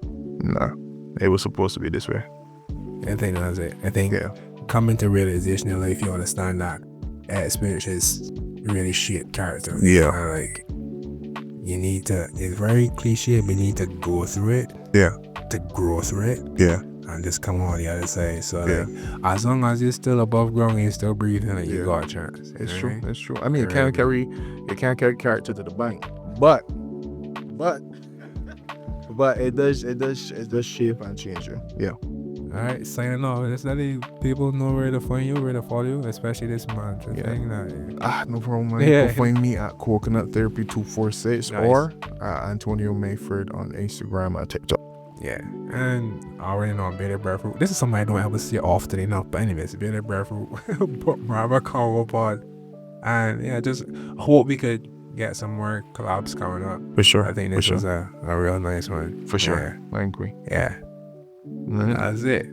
nah, it was supposed to be this way. I think that's it. I think coming to realization in life, you understand that experiences really shape character. And like, you need to, it's very cliche, but you need to go through it. To grow through it. And just come on the other side. So like, as long as you're still above ground and you're still breathing, like, you got a chance. It's true. It's true. I mean, you can't carry character to the bank, but it does shape and change you. Alright, signing off. Just letting people know where to find you, where to follow you, especially this month. No problem, man. You can find me at Coconut Therapy 246 or Antonio Medford on Instagram and TikTok. And I already know Breadfruit. This is something I don't ever see often enough. But anyways, Breadfruit, Barbell Conversations, and just hope we could get some more collabs coming up. For sure. I think this was a real nice one. For sure. I agree. That's it.